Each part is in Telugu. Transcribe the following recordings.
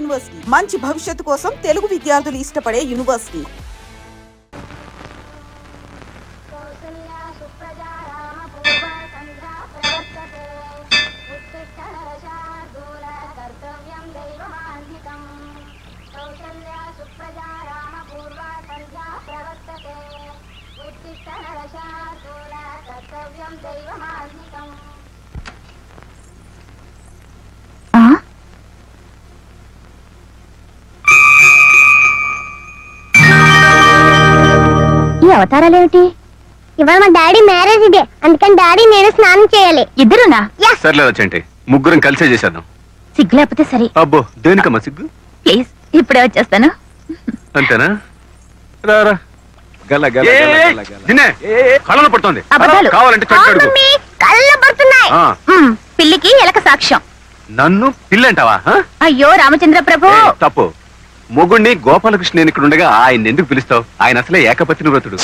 యూనివర్సిటీ, మంచి భవిష్యత్తు కోసం తెలుగు విద్యార్థులు ఇష్టపడే యూనివర్సిటీ. ఈ అవతారాలేమిటి? ఇవాళ మా డాడీ మ్యారేజ్ డే, అందుకని డాడీ నేను స్నానం చేయాలి. ఇద్దరునా? సర్లే వచ్చేంటి, ముగ్గురం కలిసే చేసేద్దాం. సిగ్గు లేకపోతే సరే. అబ్బో, దేనికమ్మా సిగ్గు? ప్లీజ్, ఇప్పుడే వచ్చేస్తాను. అంతేనా? రారా. కళ్ళను పడుతుంది, కావాలంటే కళ్ళు పడుతున్నాయి. పిల్లికి ఎలక సాక్ష్యం. నన్ను పిల్లంటావా? అయ్యో రామచంద్ర ప్రభు, తప్పు. మొగుణ్ణి గోపాలకృష్ణ నేను ఇక్కడ ఉండగా ఆయన ఎందుకు పిలుస్తావు? ఆయన అసలే ఏకపత్ని వ్రతుడు.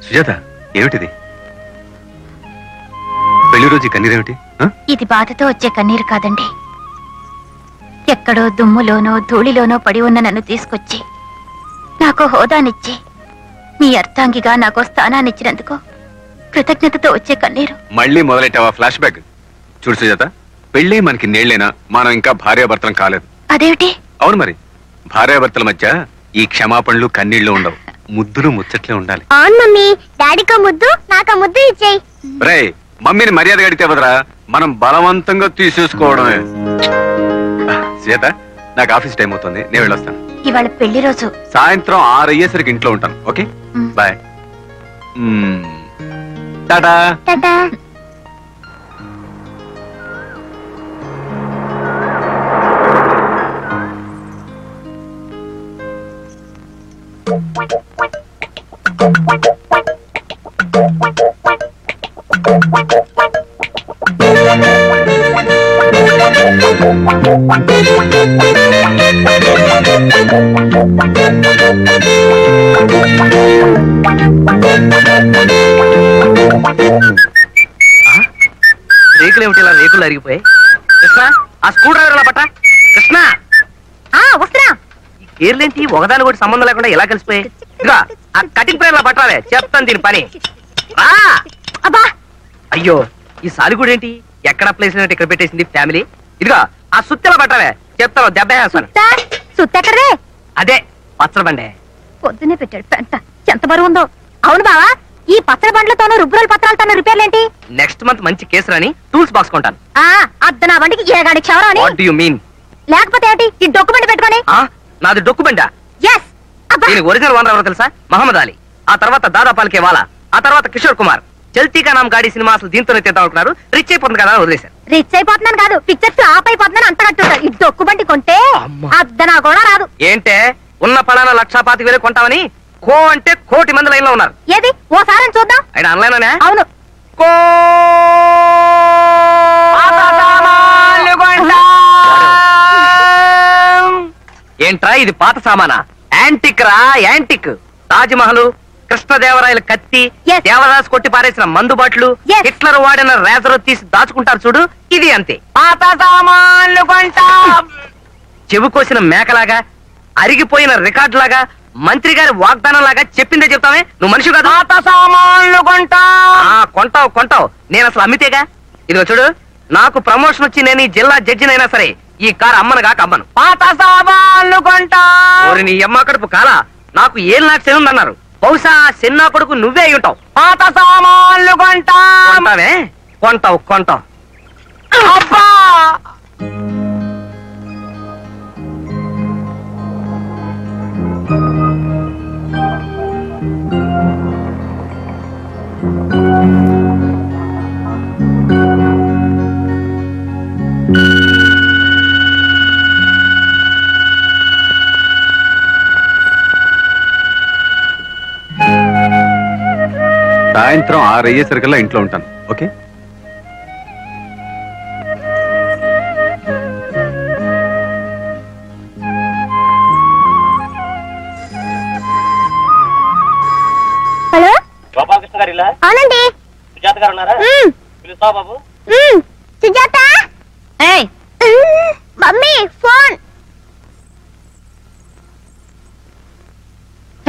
సుజాత, ఏమిటిది? పెళ్లి రోజు కన్నీరేమిటి? ఇది బాధతో వచ్చే కన్నీరు కాదండి. ఎక్కడో దుమ్ములోనో ధూళిలోనో పడి ఉన్న నన్ను తీసుకొచ్చి నాకు హోదానిచ్చి మీ అర్థాంగిగా నాకు స్థానాన్నిచ్చినందుకు కృతజ్ఞతతో వచ్చే కన్నీరు. మళ్ళీ మొదలెట్టావా ఫ్లాష్ బ్యాక్? చూడు సుజాత, పెళ్లి మనకి నేళ్లేనా, మనం ఇంకా భార్యాభర్తలం కాలేదు. అదేమిటి? అవును మరి, భార్యాభర్తల మధ్య ఈ క్షమాపణలు కన్నీళ్లు ఉండవు, ముద్దులు ముచ్చట్లే ఉండాలి. అవును మమ్మీ, డాడీకో ముద్దు నాకో ముద్దు ఇచ్చేయి. రే, మమ్మీని మర్యాద గడితే వదరా, మనం బలవంతంగా తీసేసుకోవడమే. సీత, నాకు ఆఫీస్ టైం అవుతుంది, నేను వెళ్ళొస్తాను. ఇవాళ పెళ్లి రోజు. సాయంత్రం 6 అయ్యేసరికి ఇంట్లో ఉంటాను. Okay, bye. టాటా. టాటా. రేకులు ఏమిటి ఇలా రేకులు అరిగిపోయాయి? కృష్ణ, ఆ స్క్రూ డ్రైవర్ ఎలా పట్ట? కృష్ణ, వస్తున్నా. ఈ కేర్లేంటి ఒకదాని కూడా సంబంధం లేకుండా ఎలా కలిసిపోయాయి? ఇదిగా ఆ కటింగ్ ప్లేయర్ లా పట్టాలే, చెప్తాను దీని పని. అయ్యో, ఈ సాలిగూడు ఏంటి ఎక్కడ ప్లేస్ ఇక్కడ పెట్టేసింది ఫ్యామిలీ. ఇదిగా ఆ సుత్తెలా పట్టాలే, చెప్తాను దెబ్బ వేస్తాను. సుత్తెక్కడే? అదే పచ్చడి బండే. పొద్దునే పెట్టాడు పెంట, ఎంత బరువు ఉందో. అవును బావా, ఈ పచ్చడి బండ్లతోనూ రుబ్బురోల పత్రాలతోనూ రిపేర్లేంటి? నెక్స్ట్ మంత్ మంచి కేసు రాని టూల్స్ బాక్స్ కొంటాను. అద్ద నా బండికి ఏగాడి క్షవరం అని. What do you mean? లేకపోతే ఏంటి, ఈ డొక్యుమెంట్ పెట్టుకొని. నాది డొక్యుమెంటా? yes. దీని ఒరిజినల్ ఓనర్ ఎవరో తెలుసా? మహమ్మద్ అలీ. ఆ తర్వాత దాదాపాల్కే వాలా, ఆ తర్వాత కిషోర్ కుమార్. చల్తీకా నామ్ గాడి సినిమా అసలు దీంతోనే తీద్దాం అనుకున్నారు. రిచ్ అయిపోతుంది కదా వదిలేశారు. రిచ్ అయిపోతున్నాను కాదు, పిక్చర్స్ ఆప్ అయిపోతున్నాను అంత కట్టుంటారు. ఈ డొక్యుమెంట్ కొంటే అద్ద నా కూడా రాదు. ఏంటే ఉన్న పలానా 1,25,000 కొంటామని కో అంటే కోటి మంది లైన్ లో ఉన్నారు. ఏది ఓసారి చూద్దాం. ఆయన ఆన్లైన్ అనే? అవును. కో ఏంట్రా ఇది పాత సామానా? యాంటిక్ రా, యాంటిక్. తాజ్మహల్, కృష్ణదేవరాయల కత్తి, దేవదాస్ కొట్టి పారేసిన మందు బాట్లు, హిట్లర్ వాడిన రేజర్ తీసి దాచుకుంటారు చూడు, ఇది అంతే. పాత సామాన్లు కొంటా. చెవు కోసిన మేకలాగా, అరిగిపోయిన రికార్డు లాగా, మంత్రి గారి వాగ్దానం లాగా చెప్పిందే చెప్తామే. నువ్వు మనిషి కాదు. పాత సామాన్లు కొంటా. కొంటావు కొంటావు, నేను అసలు అమ్మితేగా. ఇదిగో చూడు, నాకు ప్రమోషన్ వచ్చి నేను ఈ జిల్లా జడ్జినైనా సరే ఈ కారు అమ్మను కాక అమ్మను. పాత సామాన్లు కొంటా. నీ అమ్మ కడుపు కాలా, నాకు ఏళ్ళు నాకు చెందన్నారు. బహుశా చిన్న కొడుకు నువ్వే అయి ఉంటావు. పాత సామాన్లు కొంటావే? కొంటావు కొంటావు. అబ్బా, సాయంత్రం 6 అయ్యేసరికల్లా ఇంట్లో ఉంటాను. ఓకే? హలో, గోపాలకృష్ణ గారు ఇలా? అవునండి. సుజాత గారు ఉన్నారా? పిలుస్తావా బాబు? Sujatha, mummy phone.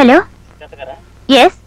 Hello, Sujatha గారా? ఎస్.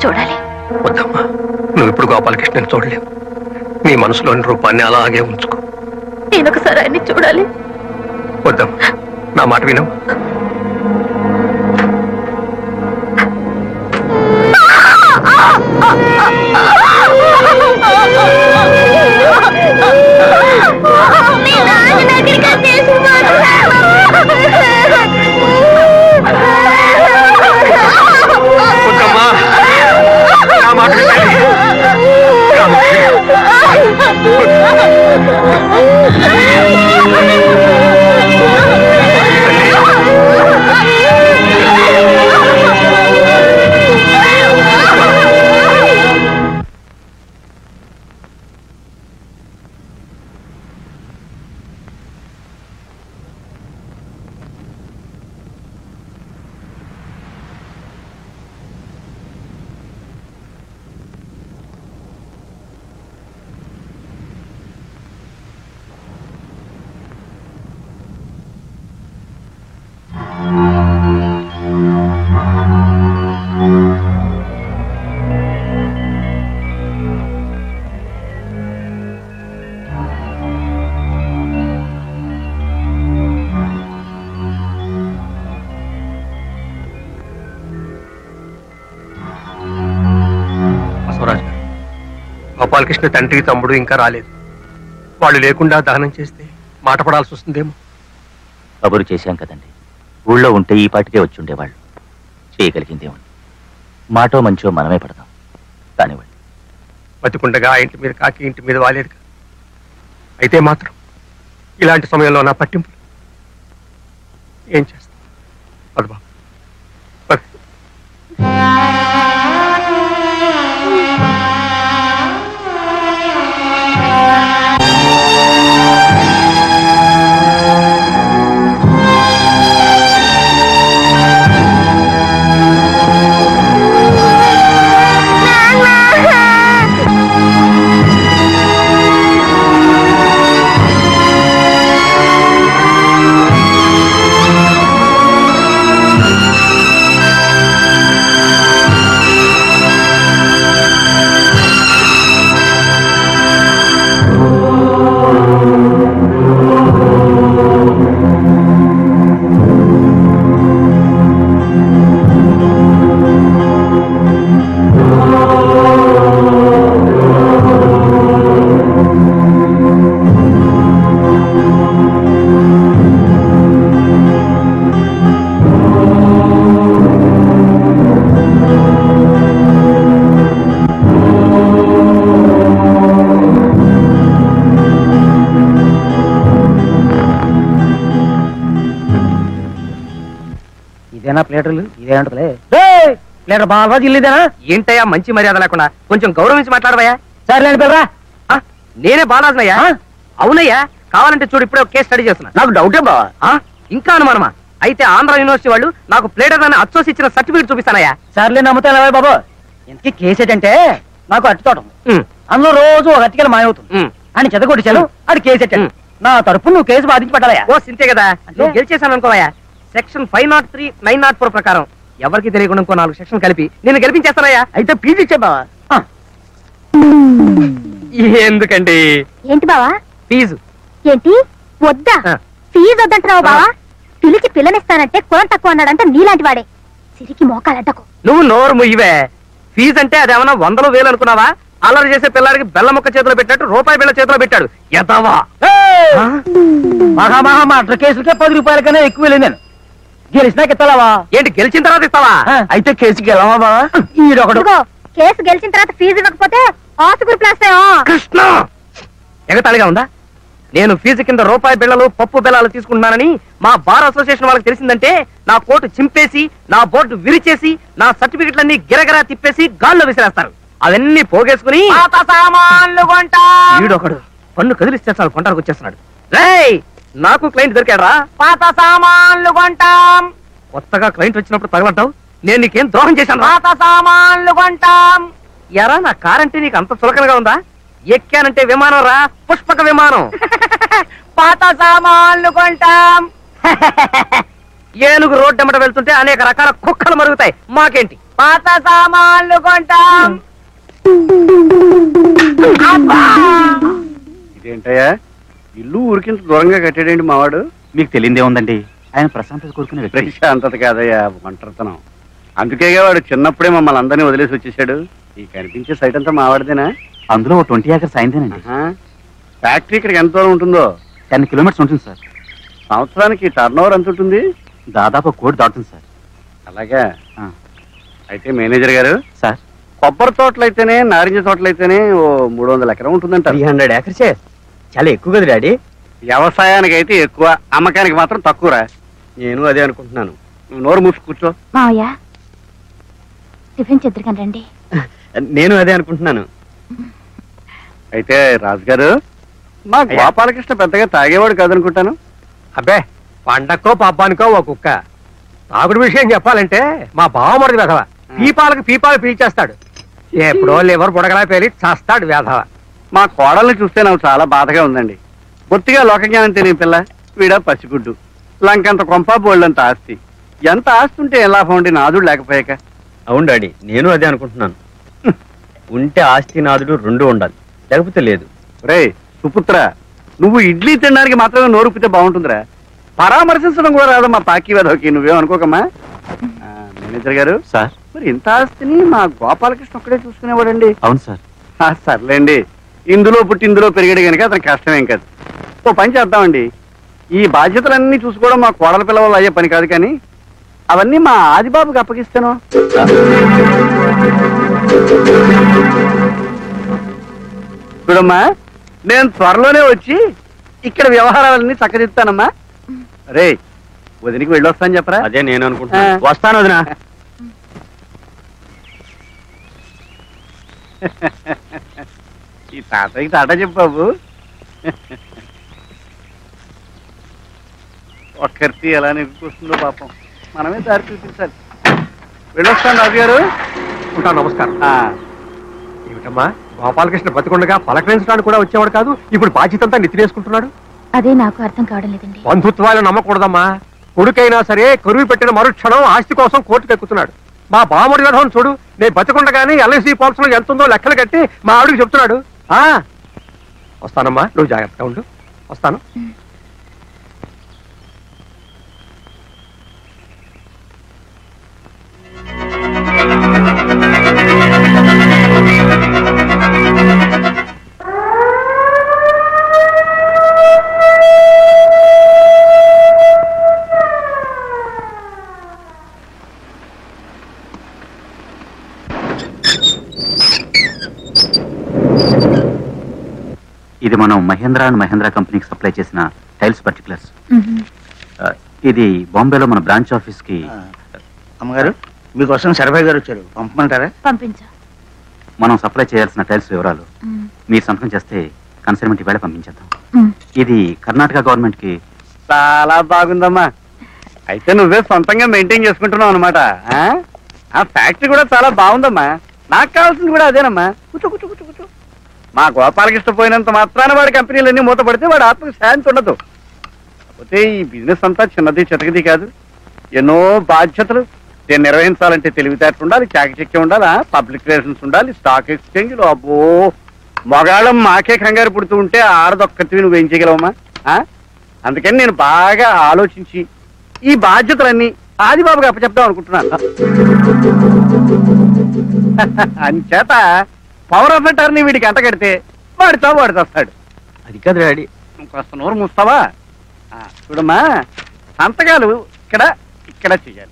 చూడాలి. వద్దమ్మా, నువ్వు ఇప్పుడు గోపాలకృష్ణని చూడలేవు. నీ మనసులోని రూపాన్ని అలాగే ఉంచుకో. నేను ఒకసారి ఆయన్ని చూడాలి. వద్దమ్మా, నా మాట వినవు. గోపాలకృష్ణ తండ్రి తమ్ముడు ఇంకా రాలేదు. వాళ్ళు లేకుండా దహనం చేస్తే మాట పడాల్సి వస్తుందేమో. కబురు చేశాం కదండి, ఊళ్ళో ఉంటే ఈ పాటికే వచ్చి ఉండేవాళ్ళు. చేయగలిగిందేమండి, మాటో మంచో మనమే పడదాం కానివ్వండి. బతికుండగా ఆ ఇంటి మీద కాకి ఇంటి మీద వాలేదు. అయితే మాత్రం ఇలాంటి సమయంలో నా పట్టింపు ఏం చేస్తా? పదబా ఇదేనా ప్లేటర్లు? ఇదే ఉంటలే. ప్లేటర్ బాలరాజు ఇల్లు ఇదేనా? ఏంటయ్యా మంచి మర్యాద లేకుండా, కొంచెం గౌరవించి మాట్లాడవయ్యా. సరేలేండి పిల్లరా. నేనే బాలరాజునయ్యా. అవునయ్యా, కావాలంటే చూడు, ఇప్పుడే కేసు స్టడీ చేస్తున్నా. నాకు డౌటే బావా. ఇంకా అనుమానమా? అయితే ఆంధ్ర యూనివర్సిటీ వాళ్ళు నాకు ప్లేటర్ అని అచ్చోసి ఇచ్చిన సర్టిఫికేట్ చూపిస్తానయ్యా. సర్లే నమ్ముతాను బాబు. ఇంతకీ కేసు ఏంటంటే, నాకు అట్టి తోటం, అందులో రోజు ఒక అట్టికలు మాయవుతుంది అని చెదగొట్టించాను. అది కేసు ఎట్టాను. నా తరపు నువ్వు కేసు బాధించి పట్టాలయా? ఓ సింతే కదా, నువ్వు గెలిచేశాను అనుకోవయ్యా. సెక్షన్ 503, 904 ప్రకారం ఎవరికి తెలియకుండా ఇంకో 4 సెక్షన్ కలిపి నేను గెలిపించేస్తానయ్యా. అయితే ఫీజు ఇచ్చే బావా. ఎందుకండి? ఏంటి బావా? ఫీజు ఏంటి వద్దా? ఫీజు వద్దంటున్నావు బావా? పిలిచి పిల్లనిస్తానంటే కులం తక్కువ అన్నాడంటే నీలాంటి వాడే. సిరికి మోకాలడ్డకు. నువ్వు నోరు ముయ్యవే. ఫీజు అంటే అదేమన్నా 100 వేలు అనుకున్నావా? అల్లరి చేసే పిల్లాడికి బెల్ల ముక్క చేతిలో పెట్టాడు, రూపాయి బిళ్ళ చేతిలో పెట్టాడు. ఎదవా మహా కేసులకే 10 రూపాయలకనే ఎక్కువ వెళ్ళింది. నేను గెలిచినాక ఇస్తావా? ఏంటి గెలిచిన తర్వాత ఇస్తావా? అయితే కేసుకి వెళ్ళవా బావా? కేసు గెలిచిన తర్వాత ఫీజు ఇవ్వకపోతే ఆసుగురు ప్లాస్. కృష్ణ ఎగతాళిగా ఉందా? నేను ఫీజు కింద రూపాయి బిళ్ళలు, పప్పు బెల్లాలు తీసుకుంటున్నానని మా బార్ అసోసియేషన్ వాళ్ళకి తెలిసిందంటే నా కోటు చింపేసి, నా బోర్డు విరిచేసి, నా సర్టిఫికెట్లన్నీ గిరగిరా తిప్పేసి గాల్లో విసిరేస్తారు. అవన్నీ పోగేసుకుని వీడొకడు పన్ను కదిలిస్తే చాలు కొంటానికి వచ్చేస్తున్నాడు. రేయ్, నాకు క్లయింట్ దొరికాడు రా. పాత సామాన్లు కొంటాం. కొత్తగా క్లయింట్ వచ్చినప్పుడు తగలంటావు. నేను నీకేం ద్రోహం చేశాను? పాత సామాన్లు కొంటాం. ఎరా, నా కారంటే నీకు అంత చులకనగా ఉందా? ఎక్కానంటే విమానం రా, పుష్పక విమానం. పాత సామాన్లు కొంటాం. ఏనుగు రోడ్డెమ్మట వెళ్తుంటే అనేక రకాల కుక్కలు మరుగుతాయి. మాకేంటి? పాత సామాన్లు కొంటాం. ఇదేంటయ్యా, ఇల్లు ఊరికింత దూరంగా కట్టాడేంటి మావాడు? మీకు తెలియదే ఉందండి, ఆయన ప్రశాంతత కోరుకునే వ్యక్తి. ప్రశాంతత కాదయ్యా, ఒంటరితనం. అందుకేగా వాడు చిన్నప్పుడే మమ్మల్ని అందరినీ వదిలేసి వచ్చేసాడు. ఈ కనిపించే సైట్ అంతా మావాడిదేనా? అందులో 20 acres అయిందేనండి. ఫ్యాక్టరీ ఇక్కడికి ఎంత దూరం ఉంటుందో? 10 kilometers ఉంటుంది సార్. సంవత్సరానికి టర్న్ ఓవర్ ఎంత ఉంటుంది? దాదాపు 1 కోటి దాటుతుంది సార్. అలాగా? అయితే మేనేజర్ గారు సార్, కొబ్బరి తోటలు అయితేనే, నారింజ తోటలు అయితేనే ఓ 300 ఎకరం ఉంటుందంట. 300 acres చాలా ఎక్కువ కదా డాడీ. వ్యవసాయానికి అయితే ఎక్కువ, అమ్మకానికి మాత్రం తక్కువరా. నేను అదే అనుకుంటున్నాను. నువ్వు నోరు మూసి కూర్చో. మావయ్య, టిఫిన్ చెద్దరుగాని రండి. నేను అదే అనుకుంటున్నాను. అయితే రాజుగారు, మా గోపాలకృష్ణ పెద్దగా తాగేవాడు కాదనుకుంటాను. అబ్బే, పండక్కో పబ్బానికో ఓ కుక్క. తాగుడు విషయం చెప్పాలంటే మా బావమరిది వేధవ. పీపాలు పీల్చేస్తాడు. ఎప్పుడో లివర్ బుడగలా పేలి చస్తాడు వేధవ. మా కోడల్ని చూస్తే నాకు చాలా బాధగా ఉందండి. బొత్తిగా లోకజ్ఞానం తెలియని పిల్ల, వీడ పసిగుడ్డు, లంకంత కొంప, బోళ్ళంత ఆస్తి. ఎంత ఆస్తి ఉంటే ఎలా లాభం, నాదుడు లేకపోయాక. అవును డాడీ, నేను అదే అనుకుంటున్నాను. ఉంటే ఆస్తి నాదుడు 2 ఉండాలి, లేకపోతే లేదు. రే సుపుత్ర, నువ్వు ఇడ్లీ తినడానికి మాత్రమే నోరుపితే బాగుంటుందిరా. పరామర్శించడం కూడా రాదు మా పాకి వేదోకి. నువ్వేమనుకోకమ్మా. మేనేజర్ గారు సార్, మరి ఇంత ఆస్తిని మా గోపాలకృష్ణ ఒక్కడే చూసుకునేవాడండి. అవును సార్. సర్లేండి, ఇందులో పుట్టి ఇందులో పెరిగాడు కనుక అతను కష్టమేం కాదు. ఓ పని చేద్దామండి, ఈ బాధ్యతలన్నీ చూసుకోవడం మా కోడల పిల్లవాళ్ళు అయ్యే పని కాదు, కానీ అవన్నీ మా ఆదిబాబుకి అప్పగిస్తాను. చూడమ్మా, నేను త్వరలోనే వచ్చి ఇక్కడ వ్యవహారాలన్నీ చక్కదిస్తానమ్మా. రే, వదినికి వెళ్ళొస్తాను చెప్పరా? అదే నేను అనుకుంటున్నాను. వస్తాను వదినా. ఈ తాతయ్యకి టాటా చెప్పు బాబు. ఒక్కరితి ఎలా నెగ్గుకొస్తుందో పాపం, మనమే దారి చూపించాలి. వెళ్ళొస్తాను రాజు గారు. ఉంటాను. నమస్కారం. ఏమిటమ్మా, గోపాలకృష్ణ బతికుండగా పలకరించడానికి కూడా వచ్చేవాడు కాదు, ఇప్పుడు బాధ్యత అంతా నెత్తినేసుకుంటున్నాడు. అదే నాకు అర్థం కావడం లేదండి. బంధుత్వాలు నమ్మకూడదమ్మా. కొడుకైనా సరే కరువు పెట్టిన మరుక్షణం ఆస్తి కోసం కోర్టుకు ఎక్కుతున్నాడు. మా బావమడి విధం చూడు, నేను బతికుండగానే ఎల్ఐసి పాలసీలో ఎంత ఉందో లెక్కలు కట్టి మా ఆవిడికి చెప్తున్నాడు. వస్తానమ్మా, నువ్వు జాగ్రత్తగా ఉండు. వస్తాను. ఇది మనం మహేంద్ర అండ్ మహేంద్ర కంపెనీకి సప్లై చేసిన టైల్స్ పర్టికులర్స్. ఇది బాంబేలో మన బ్రాంచ్ ఆఫీస్ కి అమ్మగారు మీకోసం శరభయ్య గారు వచ్చారు, పంపమంటారా? పంపించు. మనం సప్లై చేయాల్సిన టైల్స్ వివరాలు మీరు సంతకం చేస్తే కన్సైన్మెంట్ ఇవాళ పంపించేద్దాం. ఇది కర్ణాటక గవర్నమెంట్ కి చాలా బాగుందమ్మా. అయితే నువ్వే సొంతంగా మెయింటైన్ చేసుకుంటున్నావు అనమాట. ఆ ఫ్యాక్టరీ కూడా చాలా బాగుందమ్మా. నాకు కావాల్సింది కూడా అదేనమ్మా. కూర్చో కూర్చో కూర్చో కూర్చో. మా గోపాలకృష్ణ పోయినంత మాత్రాన వాడి కంపెనీలన్నీ మూతపడితే వాడి ఆత్మకు శాంతి ఉండదు. కాకపోతే ఈ బిజినెస్ అంతా చిన్నది చితకది కాదు. ఎన్నో బాధ్యతలు. దీన్ని నిర్వహించాలంటే తెలివితేటలు ఉండాలి, చాకచక్యం ఉండాలి, పబ్లిక్ రిలేషన్స్ ఉండాలి, స్టాక్ ఎక్స్చేంజ్లు. అబ్బో, మగాళ్ళం మాకే కంగారు పుడుతూ ఉంటే ఆడదొక్కటివి నువ్వేం చేయగలవమ్మా? అందుకని నేను బాగా ఆలోచించి ఈ బాధ్యతలన్నీ ఆదిబాబుకి అప్పచెప్దాం అనుకుంటున్నాను. అంచేత పవర్ ఆఫ్ అటార్నీ వీడికి అంట కడితే వాడితో వాడు వస్తాడు. అది కాదు డాడీ. నువ్వు కాస్త నోరు మూస్తావా? చూడమ్మా, సంతకాలు ఇక్కడ ఇక్కడ చెయ్యాలి.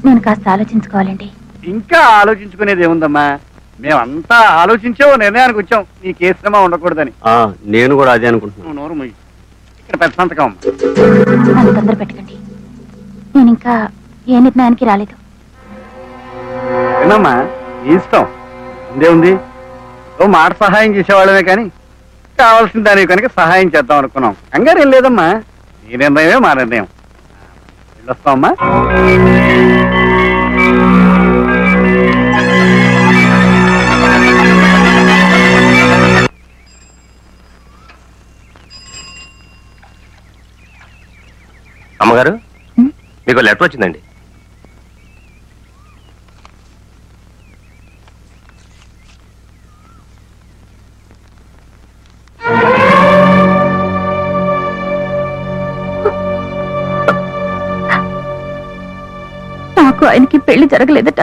నేను కాస్త ఆలోచించుకోవాలండి. ఇంకా ఆలోచించుకునేది ఏముందమ్మా? మేమంతా ఆలోచించే ఓ నిర్ణయానికి వచ్చాం, నీకు ఏ శ్రమ ఉండకూడదని. నేను కూడా అదే అనుకుంటున్నాను. నువ్వు నోరు ముయ్యి. ఇక్కడ పెద్ద సంతకం. నన్ను తొందర పెట్టకండి. నేను ఇంకా ఏ నిర్ణయానికి రాలేదు. వినమ్మా, నీ ఇష్టం. ఉందే ఉంది. ఓ మాట సహాయం చేసేవాళ్ళమే కానీ కావాల్సిన దానికి కనుక సహాయం చేద్దాం అనుకున్నాం. కంగారు ఏం లేదమ్మా. నీ నిర్ణయమే మా నిర్ణయం. వెళ్ళొస్తామమ్మా. అమ్మగారు, మీకు లెటర్ వచ్చిందండి. నాకు ఆయనకి పెళ్లి జరగలేదట.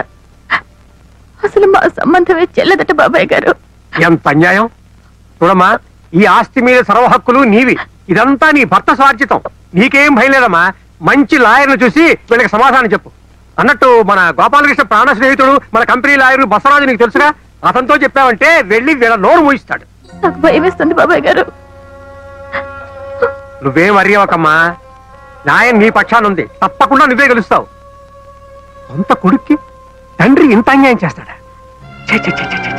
అసలు మా సంబంధమే చెల్లదట బాబాయ్ గారు. ఎంత అన్యాయం! చూడమ్మా, ఈ ఆస్తి మీద సర్వ హక్కులు నీవి. ఇదంతా నీ భర్త స్వార్జితం. నీకేం భయం లేదమ్మా. మంచి లాయర్ను చూసి వీళ్ళకి సమాధానం చెప్పు. అన్నట్టు మన గోపాలకృష్ణ ప్రాణ స్నేహితుడు, మన కంపెనీ లాయరు బసవరాజు నీకు తెలుసుగా. అతనితో చెప్పావంటే వెళ్ళి వీళ్ళ నోరు మూయిస్తాడు. నాకు భయం వేస్తుంది బాబాయ్ గారు. నువ్వేం అరియవకమ్మా. న్యాయం నీ పక్షానుంది. తప్పకుండా నువ్వే గెలుస్తావు. సొంత కొడుక్కి తండ్రి ఇంత అన్యాయం చేస్తాడా? ఛే ఛే ఛే ఛే ఛే.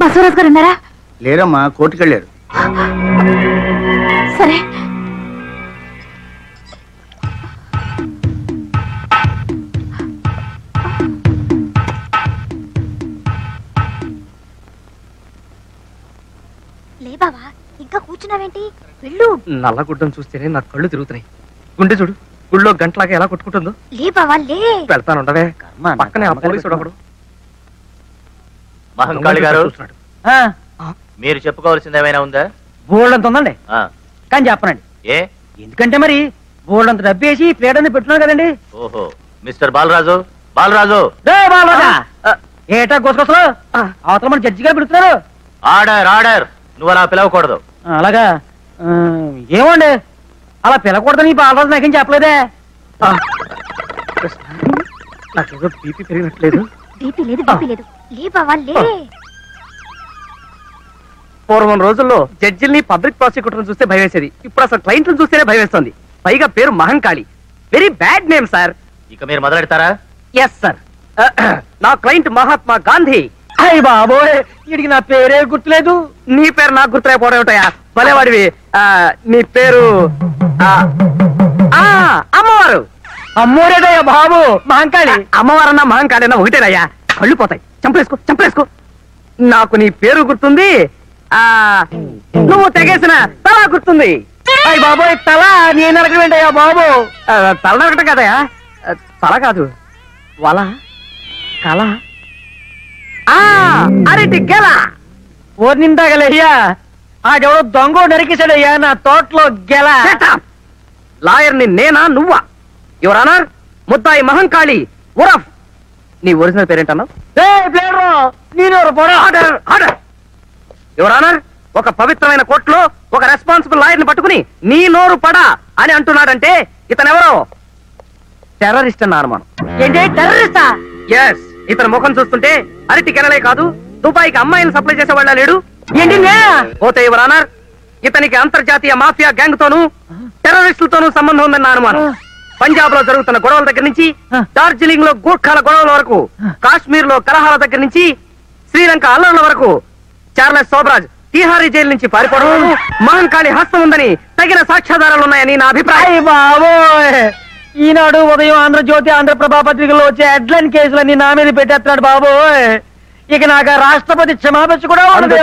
బసవరాజు గారు ఉన్నారా? లేరమ్మా, కోర్టుకెళ్ళారు. సరే. కూర్చున్నావేంటి? వెళ్ళు. నల్లగుడ్డను చూస్తేనే నా కళ్ళు తిరుగుతున్నాయి. గుండె చూడు, గుళ్ళో గంటలాగా ఎలా కొట్టుకుంటుందో. లే బావా లే. వెళ్తానుండవే. పక్కనే ఆ పోలీసుడు ఒకడు. మహంకాళి గారు, మీరు చెప్పుకోవాల్సింది ఏమైనా ఉందా? బోల్డంత ఉందండి, కానీ చెప్పనండి. ఏ? ఎందుకంటే మరి బోల్డంత డబ్బు వేసి ప్లేట్ అనేది పెట్టున్నాను కదండి. ఓహో, మిస్టర్ బాలరాజు. బాలరాజు ఏటా గుసగుసలు అవతల మన జడ్జి గారు పిలుస్తున్నారు. Order order. నువ్వు అలా పిలవకూడదు. అలాగా? ఏమండి అలా పిలకూడదని బాలరాజు నాకేం చెప్పలేదే. నాకేదో బీపీ పెరిగినట్లేదు. బీపీ లేదు, బీపీ లేదు. లే బావా లే. పూర్వం రోజుల్లో జడ్జిల్ని పబ్లిక్ ప్రాసిక్యూటర్ని చూస్తే భయవేసేది. ఇప్పుడు అసలు క్లయింట్లను చూస్తేనే భయవేస్తుంది. పైగా పేరు Mahankali. Very bad name sir. ఇక మీరు మొదలెడతారా? Yes sir. నా క్లయింట్ మహాత్మా గాంధీ. అయ్య బాబోయ్, వీడికి నా పేరే గుర్తులేదు. నీ పేరు నాకు గుర్తులేకపోవడం ఏమిటయా? భలేవాడివి. నీ పేరు అమ్మవారు. అమ్మోరేదయ్యా బాబు, మహంకాళి. అమ్మవారన్నా మహంకాళి అన్నా ఒకటేనయ్యా. కళ్ళు పోతాయి. చంపలేసుకో చంపలేసుకో. నాకు నీ పేరు గుర్తుంది, నువ్వు తెగేసిన తల గుర్తుంది. అయ్య బాబోయ్, తల నేను నరకమేంటయ్యా బాబు? తల నరకటం కదయా, తల కాదు, వల, కల, అరటి గెల. ఓ నిందాగలయ్యా, ఆడెవడో దొంగ నరికేశాడయ్యా నా తోటలో గెల. లాయర్ని నేనా నువ్వా? ఎవరన్నా ముద్దాయి మహంకాళి ఉరఫ్. నీ ఒరిజినల్ పేరేంటన్నావు? ఎవరన్నా ఒక పవిత్రమైన కోర్టులో ఒక రెస్పాన్సిబుల్ లాయర్ని పట్టుకుని నీ నోరు పడా అని అంటున్నాడంటే ఇతనెవరో టెర్రరిస్ట్ అన్న అనుమానం. ఏంటి టెర్రరిస్టా? ఎస్. ఇతని ముఖం చూస్తుంటే అరటి కెనలే కాదు, దుబాయ్కి అమ్మాయిని సప్లై చేసే వాళ్ళ లేడు. ఏంటి పోతే ఎవరన్నా ఇతనికి అంతర్జాతీయ మాఫియా గ్యాంగ్ తోనూ టెర్రరిస్టులతోనూ సంబంధం ఉందన్న అనుమానం. పంజాబ్ లో జరుగుతున్న గొడవల దగ్గర నుంచి డార్జిలింగ్ లో గూర్ఖాల గొడవల వరకు, కాశ్మీర్ లో కలహాల దగ్గర నుంచి శ్రీలంక అల్లర్ల వరకు, చార్లెస్ సోబరాజ్ తిహారీ జైలు నుంచి పారిపోవడం మహంకాళి హస్తం ఉందని తగిన సాక్ష్యాధారాలు ఉన్నాయని నా అభిప్రాయం. బాబోయ్, ఈనాడు ఉదయం ఆంధ్రజ్యోతి, ఆంధ్రప్రభ పత్రికల్లో వచ్చే హెడ్లైన్ కేసులన్నీ నా మీద పెట్టేస్తున్నాడు బాబోయ్. ఇక నాకు రాష్ట్రపతి క్షమాపణ కూడా ఉండదు.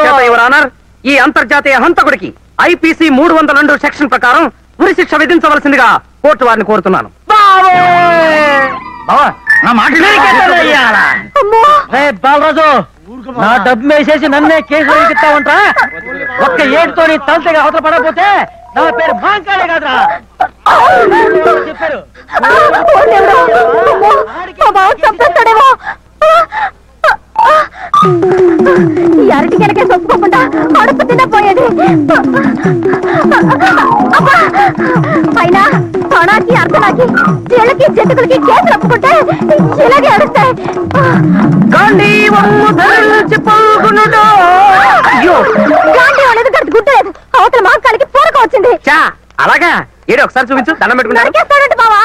ఈ అంతర్జాతీయ హంతకుడికి ఐపీసీ 302 సెక్షన్ ప్రకారం ఉరి శిక్ష విధించవలసిందిగా కోర్టు వారిని కోరుతున్నాను. బాలరాజు, నా డబ్బు వేసేసి నన్నే కేసు ఎక్కిస్తా ఉంటా. ఒక్క ఏడుతో నీ తలతగా అవతల పడకపోతే నా పేరు మహంకాళి కాదురా చెప్పారు. ఈ అరటి కనుక ఒప్పుకోకుండా అడుపు తినపోయేది. అయినా తొణాకి అర్థనాకి చీలకి జంతువులకి కేసులు ఒప్పుకుంటే ఇలాగే అడుస్తాయి. గాంధీ అనేది గడి గుడ్డలేదు. అవతల మహంకాళికి పూరక వచ్చింది. అలాగా? ఏడు ఒకసారి చూపించు, దండం పెట్టుకుంటానంటే బావా.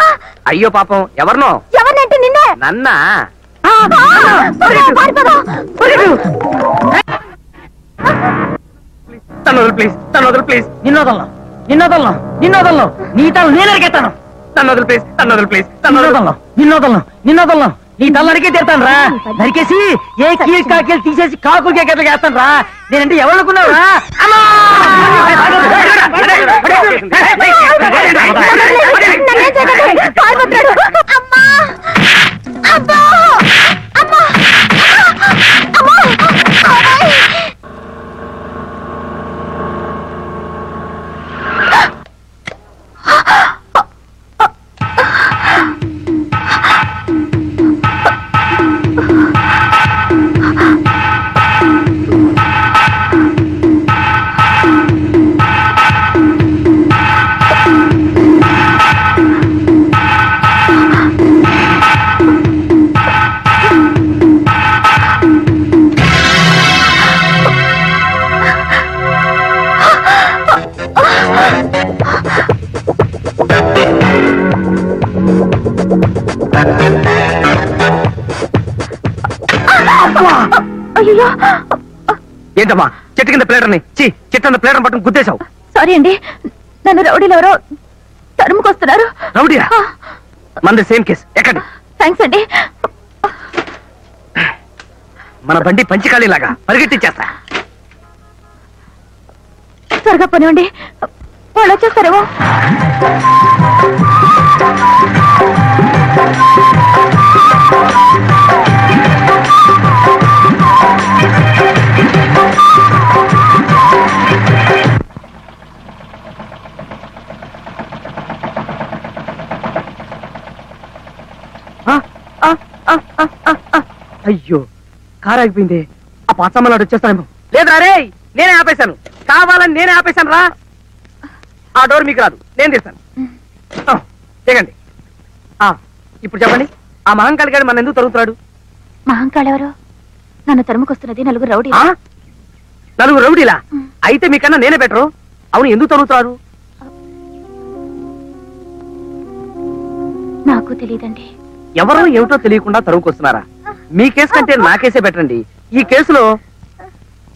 అయ్యో పాపం, ఎవరినో? ఎవరినంటే నిన్నే. నన్నా? ప్లీజ్ తను వదులు ప్లీజ్. నిన్నోదల్లో నిన్నోదల్లో నిన్నోదల్లో నీ తల నేను అరికెత్తాను. తను వదులు ప్లీజ్, తను వదులు ప్లీజ్. నిన్నోదల్లో నిన్నోదల్లో నిన్నోదల్లో నీ తల నరికే తీరుతాను రా. నరికేసి ఏ కీలు కాకీలు తీసేసి కాకులు కేకట్లు వేస్తాను రా. నేనంటే ఎవరనుకున్నావురా? ఏంటమ్మా చెట్టు కింద ప్లేటర్ని చెట్టు ప్లేటర్ పట్టుకుని గుద్దేశావు? సారీ అండి, నన్ను రౌడీలు ఎవరో తరుముకొస్తున్నారు. రౌడీయా? మనది సేమ్ కేసు. ఎక్కడి? థ్యాంక్స్ అండి. మన బండి పంచికాళీలాగా పరిగెట్టించేస్తా. త్వరగా పనివ్వండి, వాళ్ళు వచ్చేస్తారేమో. అయ్యో, కారు ఆగిపోయింది. ఆ పాచమ్మలాడు వచ్చేస్తానేమో. లేదురా రే, నేనే ఆపేశాను. కావాలని నేనే ఆపేశాను రా. ఆ డోర్ మీకు రాదు, నేను తీస్తాను. దిగండి. ఇప్పుడు చెప్పండి, ఆ మహంకాళి గారు మన ఎందుకు తరుగుతున్నాడు? మహంకాళి ఎవరు? నన్ను తరుముకొస్తున్నది నలుగురు రౌడీ. నలుగురు రౌడీలా? అయితే మీకన్నా నేనే బెటరు. అవును, ఎందుకు తరుగుతున్నారు? నాకు తెలియదండి. ఎవరో ఏమిటో తెలియకుండా తరుగుకొస్తున్నారా? మీ కేసు కంటే నా కేసే బెటర్ అండి. ఈ కేసులో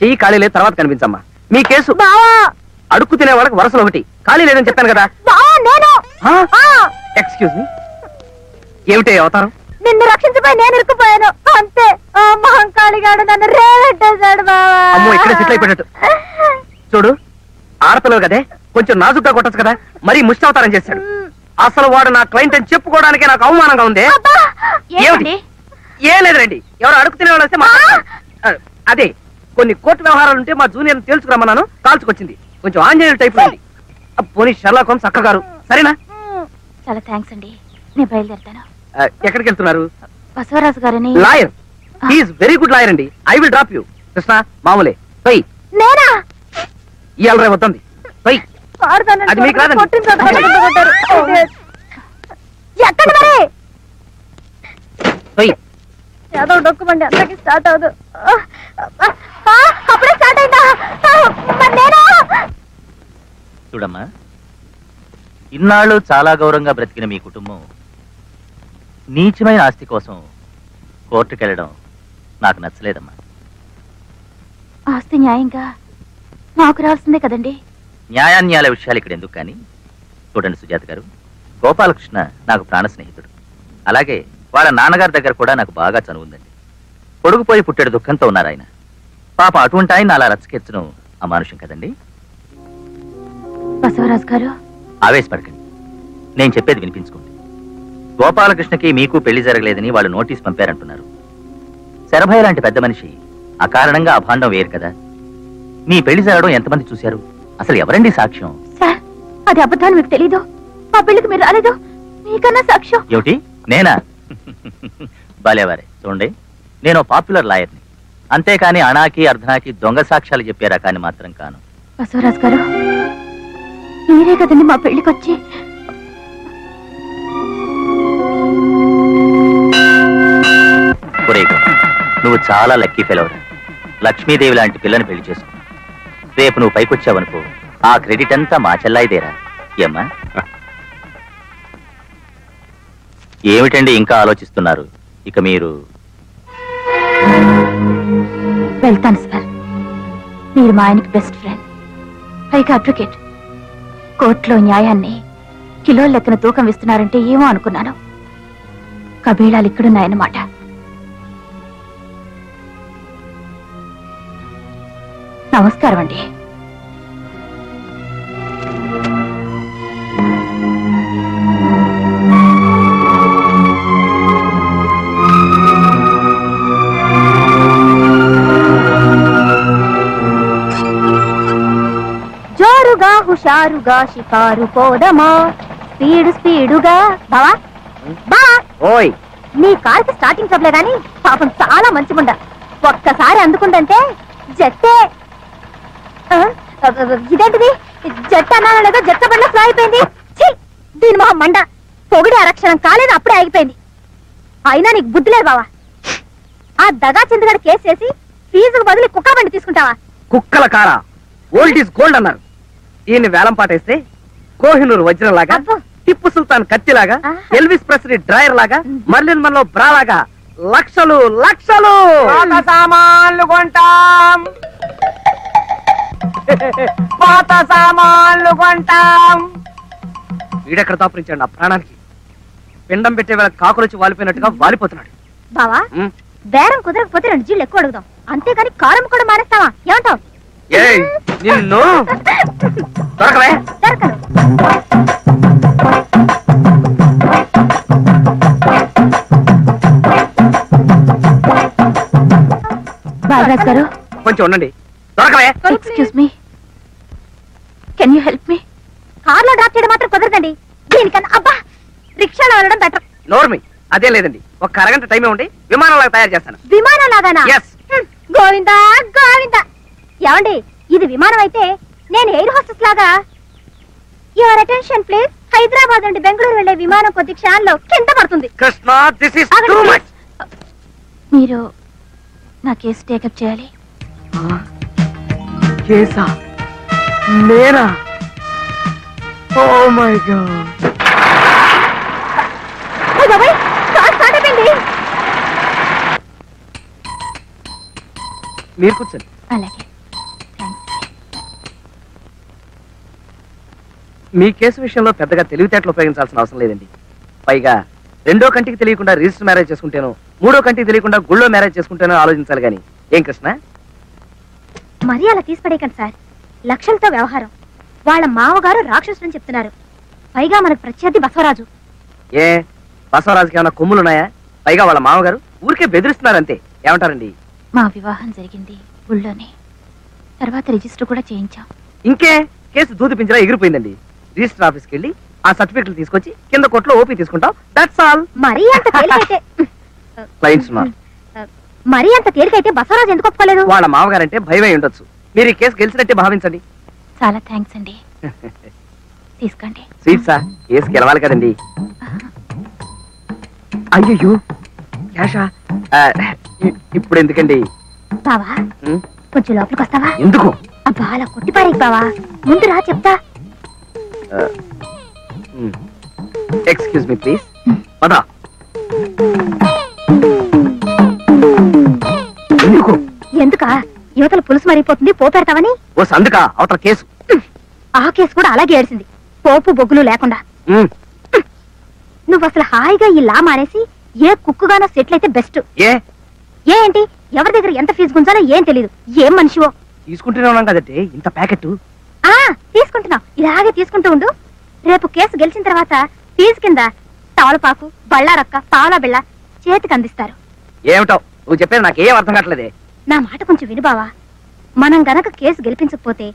చెయ్యి ఖాళీ లేదు, తర్వాత కనిపించమ్మా. మీ కేసు అడుక్కు తినే వాళ్ళకి వరుసలు ఒకటి, ఖాళీ లేదని చెప్పాను కదా. ఎక్స్క్యూజ్ మీ, ఏమిటి అవతారం? నిన్ను రక్షించబోయి నేను ఇరుక్కుపోయాను అంతే. మహంకాళి గారు నన్ను రేవెట్టేశాడు బావా. అమ్మో, ఇక్కడే సెటిల్ అయిపోయినట్టు. చూడు, ఆడపిల్లలు కదే, కొంచెం నాజుగ్గా కొట్టచ్చు కదా. మరీ ముష్టి అవతారం చేశాడు. అసలు వాడు నా క్లయింట్ అని చెప్పుకోవడానికే నాకు అవమానంగా ఉంది. ఏమిటి? ఏం లేదురండి, ఎవరు అడుగు తినే వాళ్ళు వస్తే అదే కొన్ని కోర్టు వ్యవహారాలు ఉంటే మా జూనియర్ తేల్చుకురమ్మన్నాను, కాల్చుకొచ్చింది. కొంచెం ఆంజనేయులు టైప్ అండి. పోనీ షర్లాక్ హోమ్స్ అక్క గారు, సరేనా? చాలా థ్యాంక్స్ అండి, నేను బయలుదేరుతాను. ఎక్కడికి వెళ్తున్నారు? బసవరాజు గారని lawyer. He is very good lawyer అండి. I will drop you. Krishna, మామూలే పోయి. నేనా? ఇవాళ వద్దండి పోయి. అది మీకు రాదండి. ఎక్కడ మరి? పోయి. ఏదో డొక్కుమండి, అందరికి స్టార్ట్ అవదు. అప్పుడే స్టార్ట్ అయిందా? చూడమ్మా, ఇన్నాళ్ళు చాలా గౌరవంగా బ్రతికిన మీ కుటుంబం నీచమైన ఆస్తి కోసం కోర్టుకెళ్ళడం నాకు నచ్చలేదమ్మా. ఆస్తి న్యాయంగా నాకు రావాల్సిందే కదండి. న్యాయాన్యాల విషయాలు ఇక్కడ ఎందుకు కానీ, చూడండి సుజాత గారు, గోపాలకృష్ణ నాకు ప్రాణ స్నేహితుడు. అలాగే వాళ్ళ నాన్నగారి దగ్గర కూడా నాకు బాగా చనువు ఉందండి. పొడుగుపోయి పుట్టాడు దుఃఖంతో ఉన్నారు ఆయన. పాప అటువంటి ఆయన అలా రచ్చకెచ్చడం అమానుషం కదండి. బసవరాజు గారు, ఆవేశపడకండి, నేను చెప్పేది వినిపించుకోండి. గోపాలకృష్ణకి మీకు పెళ్లి జరగలేదని వాళ్ళు నోటీస్ పంపారంటున్నారు. శరభయ్య లాంటి పెద్ద మనిషి అకారణంగా అభాండం వేయరు కదా. మీ పెళ్లి జరగడం ఎంతమంది చూశారు? అసలు ఎవరండి సాక్ష్యం? సార్, అది అబద్ధాన్ని మీకు తెలీదు. ఆ పెళ్లికి మీరు రాలేదు, మీకన్నా సాక్ష్యం. ఏమిటి, నేనా? బాలేవారే, చూడండి, నేను పాపులర్ లాయర్ని, అంతేకాని అనాకి అర్ధనాకి దొంగ సాక్ష్యాలు చెప్పే రకాన్ని మాత్రం కాను. బసవరాజు గారు, మీరే కదండి మా పెళ్లికొచ్చి. నువ్వు చాలా లక్కీ ఫెలవరా. లక్ష్మీదేవి లాంటి పిల్లని పెళ్లి చేసుకున్నావు. రేపు నువ్వు పైకొచ్చావనుకో, ఆ క్రెడిట్ అంతా మా చెల్లాయిదేరా. ఏమ్మా? ఏమిటండి ఇంకా ఆలోచిస్తున్నారు? ఇక మీరు వెళ్తాను సార్. మీరు మా ఆయనకి బెస్ట్ ఫ్రెండ్, పైగా అడ్వకేట్. కోర్టులో న్యాయాన్ని కిలోల లెక్కన తూకం ఇస్తున్నారంటే ఏమో అనుకున్నాను. కబీళాలు ఇక్కడున్నాయన్నమాట. నమస్కారం అండి. జోరుగా హుషారుగా షికారు పోదమా, స్పీడు స్పీడుగా. బావా బా, ఓయ్, నీ కారుకి స్టార్టింగ్ చెప్పలే గాని పాపం చాలా మంచిగుండ. ఒక్కసారి అందుకుందంటే జట్టే. ఇదేంటిది? జట్టు అన్నానో లేదో జట్ట బండ్లో ఫ్లో అయిపోయింది. దీని మొహం మండ. పొగిడి ఆరక్షణం కాలేదు, అప్పుడే ఆగిపోయింది. అయినా నీకు బుద్ధి లేదు బావా. ఆ దగా చిందుగడ కేసు చేసి ఫీజుకు బదులు కుక్క బండి తీసుకుంటావా? కుక్కల కారా? ఓల్డ్ ఈజ్ గోల్డ్ అన్నారు. ఈయన్ని వేలం పాటేస్తే కోహినూరు వజ్రం లాగా, Tipu Sultan కత్తిలాగా, Elvis Presley dryer లాగా, మర్లిన్ మన్లో బ్రా లాగా లక్షలు లక్షలు సామాన్లు కొంటాం, పాత సామాన్లు కొంటాం. వీడెక్కడ దాపురించాడు నా ప్రాణానికి? పిండం పెట్టే వేళ కాకులొచ్చి వాలిపోయినట్టుగా వాలిపోతున్నాడు. బావా, బేరం కుదరకపోతే 2 జీళ్ళు ఎక్కువ అడుగుదాం, అంతేగాని కారం కూడా మానేస్తావా? ఏమంటావు? నిన్ను దొరకవే. బాలరాజ్ గారు కొంచెం ఉండండి. దొరకవే. Excuse me, can you help me? కార్లో డ్రాప్ చేయడం మాత్రం కుదరదండి. దీనికన్నా అబ్బా రిక్షాలో వెళ్ళడం బెటర్. నోర్మి, అదే లేదండి. ఒక అరగంట టైమే ఉండి విమానంలాగా తయారు చేస్తాను. విమానం లాగానా? గోవిందా గోవిందా. ఏమండి, ఇది విమానం అయితే నేను ఎయిర్ హోస్టెస్ లాగా. Your attention please. హైదరాబాద్ నుండి బెంగళూరు వెళ్లే విమానం కొద్ది క్షణాల్లో కింద పడుతుంది. Krishna, this is too much. మీరు నా కేసు టేకప్ చేయాలి. కేసా? నేనా? Oh my God. మీరు కూర్చోండి. అలాగే. మీ కేసు విషయంలో పెద్దగా తెలివితేటలు ఉపయోగించాల్సిన అవసరం లేదండి. పైగా రెండో కంటికి తెలియకుండా రిజిస్టర్ మ్యారేజ్ చేసుకుంటేనో, మూడో కంటికి తెలియకుండా గుళ్ళో మ్యారేజ్ చేసుకుంటేనో ఆలోచించాలి కానీ. ఏం కృష్ణ? మరీ అలా తీసిపడేయకండి సార్. లక్షలతో వ్యవహారం. వాళ్ళ మామగారు రాక్షసుని చెప్తున్నారు. పైగా మనకు ప్రత్యర్థి బసవరాజు. ఏ బసవరాజుకి ఏమైనా కొమ్ములున్నాయా? పైగా వాళ్ళ మామగారు ఊరికే బెదిరిస్తున్నారు అంతే. ఏమంటారండి? మా వివాహం జరిగింది గుళ్ళోనే. తర్వాత రిజిస్టర్ కూడా చేయించాం. ఇంకే కేసు దూది పింజరా ఎగిరిపోయిందండి. రిజిస్టర్ ఆఫీస్కి వెళ్ళి ఆ సర్టిఫికెట్లు తీసుకొచ్చి కింద కోర్టులో ఓపీ తీసుకుంటాం. That's all. మరీ అంత తేలికైతే క్లయింట్స్ మరీ అంత తేలికైతే బసవరాజు ఎందుకు ఒప్పుకోలేదు? వాళ్ళ మామగారంటే భయమై ఉండొచ్చు. మీరు ఈ కేసు గెలిచినట్టే భావించండి. చాలా థ్యాంక్స్ అండి. తీసుకోండి. స్వీట్సా? కేసు గెలవాలి కదండి. అయ్యో క్యాషా? ఇప్పుడు ఎందుకండి? బావా కొంచెం లోపలికి వస్తావా? ఎందుకు? అబ్బా అలా కొట్టిపారేకి బావా. ముందు రా చెప్తా. Excuse me please. పదా. ఎందుకు? ఎందుకా? యువతల పులుసు మరిగిపోతుంది, పోపెడతావని. ఓ సందుకా అవతల కేసు. ఆ కేసు కూడా అలాగే ఏడ్చింది, పోపు బొగ్గులు లేకుండా. నువ్వు అసలు హాయిగా ఈ లా మానేసి ఏ కుక్కుగానో సెటిల్ అయితే బెస్ట్. ఏంటి ఎవరి దగ్గర ఎంత ఫీజు గుంజాలో ఏం తెలీదు. ఏం మనిషివో. తీసుకుంటూనే ఉన్నాం కదంటే ఇంత ప్యాకెట్. తీసుకుంటున్నావు, ఇలాగే తీసుకుంటూ ఉండు. రేపు కేసు గెలిచిన తర్వాత ఫీజు కింద తవలపాకు, బళ్ళారక్క, పావలా బిళ్ళ చేతికి అందిస్తారు. ఏమిటో నువ్వు చెప్పేది నాకేం అర్థం కావట్లేదే. నా మాట కొంచెం విను బావా. మనం గనక కేసు గెలిపించకపోతే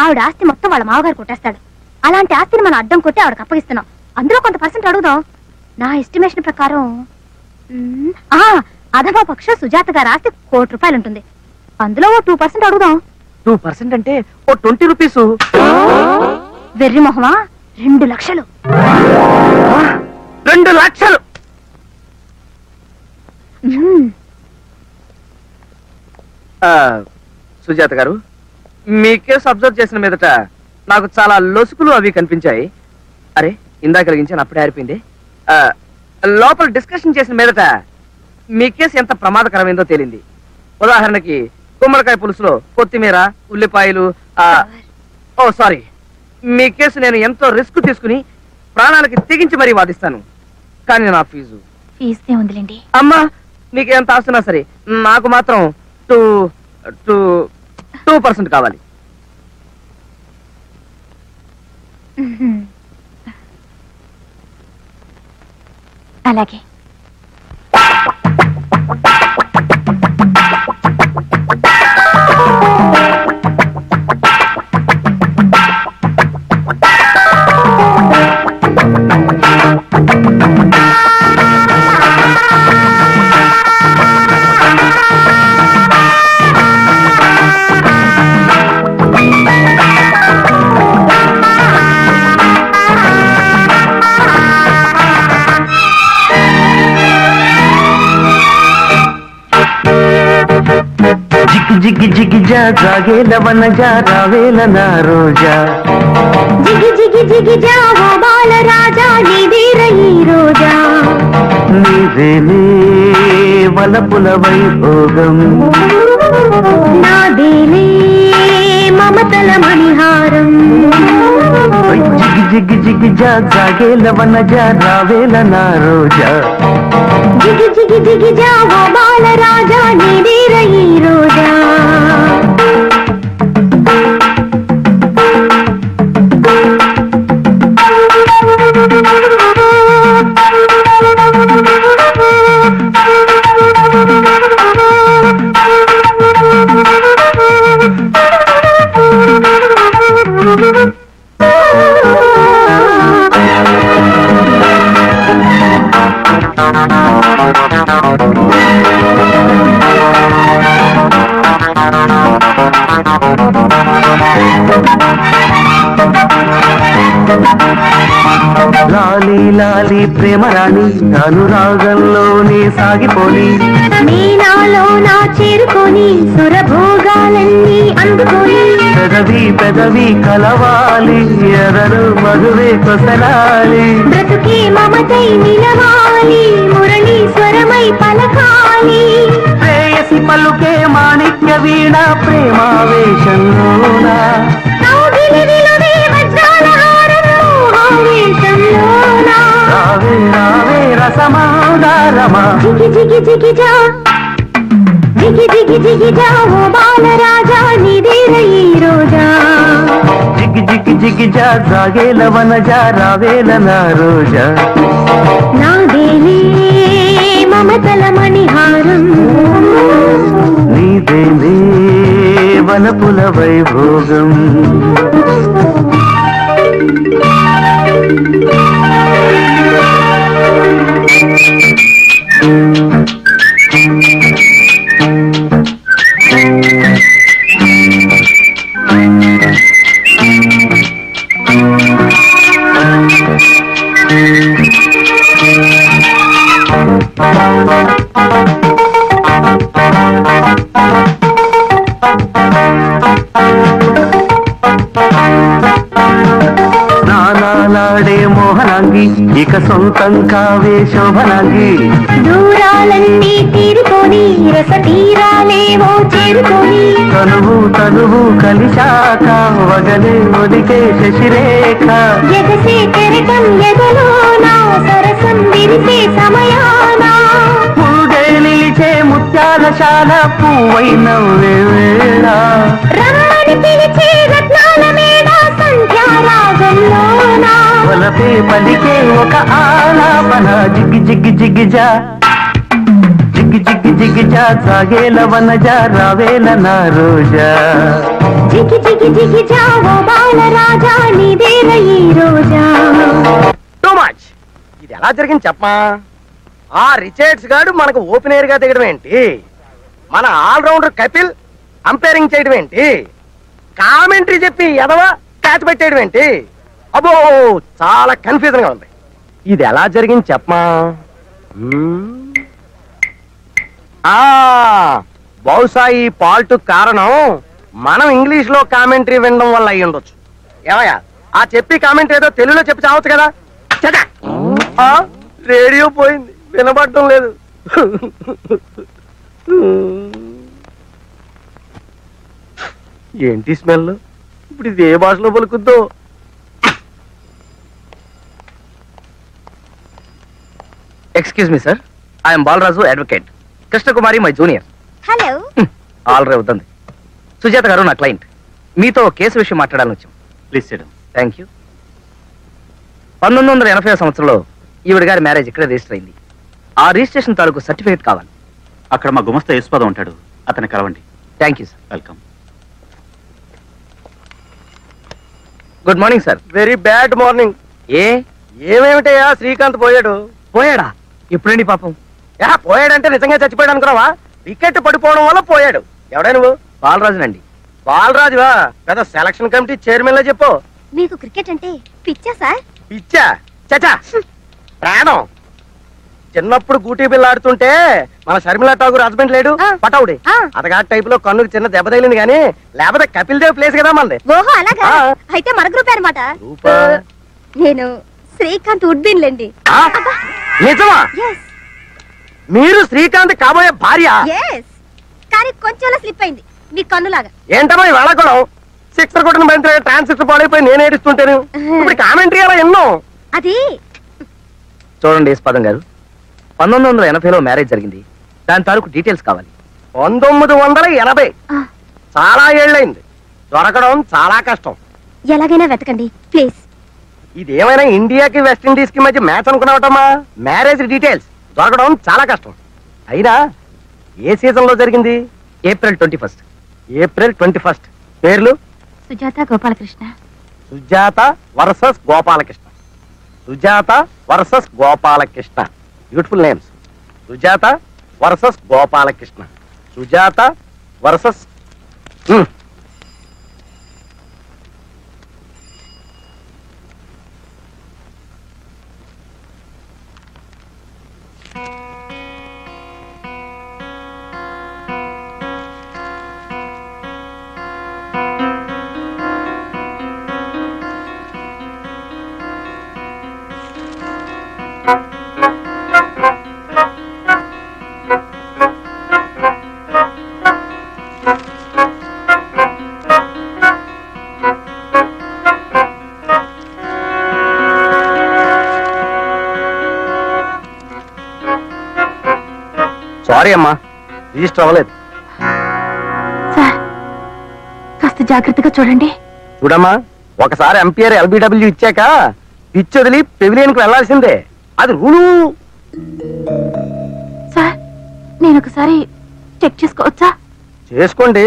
ఆవిడ ఆస్తి మొత్తం వాళ్ళ మామగారు కొట్టేస్తాడు. అలాంటి ఆస్తిని మనం అడ్డం కొట్టి ఆవిడకి అప్పగిస్తున్నాం. అందులో కొంత పర్సెంట్ అడుగుదాం. నా ఎస్టిమేషన్ ప్రకారం అధమా పక్ష సుజాత గారి ఆస్తి ₹1,00,00,000 ఉంటుంది. అందులో ఓ 2% అడుగుదాం. 2% అంటే ఓ 20 రూపీస్. వెర్రి మొహమా, 2 లక్షలు. 2 లక్షలు? సుజాత గారు, మీ కేసు అబ్జర్వ్ చేసిన మీదట నాకు చాలా లొసుకులు అవి కనిపించాయి. అరే ఇందాక కలిగించాను, అప్పుడే ఆరిపోయింది. లోపల డిస్కషన్ చేసిన మీదట మీ కేసు ఎంత ప్రమాదకరమైందో తేలింది. ఉదాహరణకి గుమ్మడికాయ పులుసులో కొత్తిమీర, ఉల్లిపాయలు. ఓ సారీ, మీ కేసు నేను ఎంతో రిస్క్ తీసుకుని ప్రాణాలకి తెగించి మరీ వాదిస్తాను. కానీ నా ఫీజు ఉందిలేండి. అమ్మా, మీకు ఎంత ఆస్తున్నా సరే నాకు మాత్రం 2% కావాలి. అలాగే. జిగి జిగి జా జాగేల వన జా రావేల నా రోజా. జిగి జిగి జిగి జా ఓ బాల రాజా, నీదేర ఈ రోజా. నీదేలే వలపుల వైభోగం, నాదేలే మమతల మణిహారం. జిగి జిగి జిగి జా జాగేల వన జా రావేల నా రోజా. జిగి జిగి జిగి జా ఓ బాల రాజా, నీదేర ఈ రోజా. లాలి లాలి ప్రేమరాణి అనురాగంలోనే సాగిపోని మీనాలో నా చేరుకొని సురభోగాలన్నీ అందుకొని పెదవి పెదవి కలవాలి ఎదరు మధువే కొసరాలి బ్రతుకే మమతై నిలవాలి మురళీ స్వరమై పలకాలి ప్రేయసి పలుకే మాణిక్య వీణ ప్రేమావేశంలోనా రావే రావే రసమాదారమా జిగి జిగి జిగి జా జిగి జిగి జిగి జా ఓ బాలరాజా నీదేర ఈ రోజా జిగి జిగి జిగి జా జాగేల వనజా రావేల నా రోజా నాదేలే మమతల మణిహారం నీదేలే వనపుల వైభోగం నానాలాడే మోహనాంగి ఇక సొంతం కావే శోభనాంగి దూరాలన్నీ తీరుకొని రస తీరాలేవో చేరుకొని తనువు తనువు కలిశాక వగలే ఒదికే శశిరేఖ ఎగసే కెరటం ఎదలోనా సరసం విరిసే సమయానా పూడే నిలిచే ముత్యాలశాల పువ్వైన వేళ రమ్మని పిలిచే రత్నాల మీద సంధ్యారాగంలోనా వలపే పలికే ఒక ఆలాపన జిగ్గి జిగ్గి జిగ్గిజా జిగ్గి జిగ్గి జిగ్గిజా సాగేల వనజా రావేల నా రోజా జిగి జిగి జిగి జా ఓ బాలరాజా నీదేర ఈ రోజా టూ మచ్. ఇది ఎలా జరిగింది చెప్పమా? ఆ రిచర్డ్స్ గాడు మనకు ఓపెనర్ గా దిగడం ఏంటి, మన ఆల్రౌండర్ కపిల్ అంపైరింగ్ చేయడం ఏంటి, కామెంటరీ చెప్పి ఎదవా క్యాచ్ పెట్టేయడం ఏంటి? అబ్బో చాలా కన్ఫ్యూజన్ గా ఉంది. ఇది ఎలా జరిగింది చెప్పమా? బహుశా ఈ పాల్ట్ కారణం మనం ఇంగ్లీష్ లో కామెంటరీ వినడం వల్ల అయ్యి ఉండొచ్చు. ఏమయ్యా ఆ చెప్పి కామెంటరీ ఏదో తెలుగులో చెప్పి చావచ్చు కదా. రేడియో పోయింది, వినబడటం లేదు. ఏంటి స్మెల్? ఇప్పుడు ఇది ఏ భాషలో పలుకుద్దో. Excuse me sir, I'm Balaraju advocate. Krishnakumari my junior. Hello. Already వద్దండి. సుజాత గారు నా క్లయింట్, మీతో కేసు విషయం మాట్లాడాలని వచ్చాం. Please SIT. Thank you. 1980 సంవత్సరంలో ఈవిడ గారి మ్యారేజ్ ఇక్కడే రిజిస్టర్ అయింది. ఆ రిజిస్ట్రేషన్ తాలూకు సర్టిఫికేట్ కావాలి. అక్కడ మా గుమస్తా యేసుపాదం ఉంటాడు, అతన్ని కలవండి. Thank you sir. Welcome. Good morning sir. Very bad morning. ఏమేమిటయ్యా శ్రీకాంత్ పోయాడు. పోయాడా? ఎప్పుడండి పాపం? పోయాడంటే నిజంగా చచ్చిపోయాడు అనుకున్నావా? వికెట్ పడిపోవడం వల్ల పోయాడు. ఎవడా నువ్వు? బాలరాజునండి. బాలరాజువా? పెద్ద సెలక్షన్ కమిటీ చైర్మన్ లో చెప్పు. మీకు క్రికెట్ అంటే పిచ్చా సార్? పిచ్చా? చచా, ప్రాణం. చిన్నప్పుడు గూటీ బిల్ల ఆడుతుంటే మన షర్మిలా ఠాగూర్ హస్బెండ్ లేడు పటౌడి, అతగా టైప్ లో కన్నుకు చిన్న దెబ్బ తగిలింది కానీ లేకపోతే కపిల్ దేవ్ ప్లేస్ కదా మనది. ఓహో అలాగా? అయితే మన గ్రూప్ అనమాట. నేను శ్రీకాంత్ ఉడ్బిన్ లేండి. నిజమా? మీరు శ్రీకాంత్ కాబోయే భార్య? కానీ కొంచెం స్లిప్ అయింది మీ కన్నులాగా. ఏంటమ్మా ఈ వెళ్ళకూడదు? సిక్సర్ కొట్టిన బంతి ట్రాన్సిస్టర్ పాడైపోయి నేను ఏడుస్తుంటాను. ఇప్పుడు కామెంటరీ అలా ఎన్నో. అది చూడండి యశ్పాదం గారు, 1980లో మ్యారేజ్ జరిగింది. దాని తాలూకు డీటెయిల్స్ కావాలి. 1980 చాలా ఏళ్ళైంది. దొరకడం చాలా కష్టం. ఎలాగైనా వెతకండి ప్లీజ్. ఇదేమైనా ఇండియాకి వెస్టిండీస్ కి మధ్య మ్యాచ్ అనుకున్నావటమ్మా? మ్యారేజ్ డీటెయిల్స్ దొరకడం చాలా కష్టం. అయినా ఏ సీజన్ లో జరిగింది? ఏప్రిల్ 21. ఏప్రిల్ 21. పేర్లు? Sujatha Gopalakrishna. Sujatha versus Gopalakrishna. Sujatha versus Gopalakrishna. Beautiful names. Sujatha versus Gopalakrishna. Sujatha versus sorry అమ్మా, రిజిస్టర్ అవ్వలేదు. సార్ కాస్త జాగ్రత్తగా చూడండి. చూడమ్మా, ఒకసారి ఎంపీఆర్ ఎల్బిడబ్ల్యూ ఇచ్చాక పిచ్చి వదిలి పెవిలియన్కి వెళ్లాల్సిందే, అది రూలు. సార్ నేను ఒకసారి చెక్ చేసుకోవచ్చా? చేసుకోండి.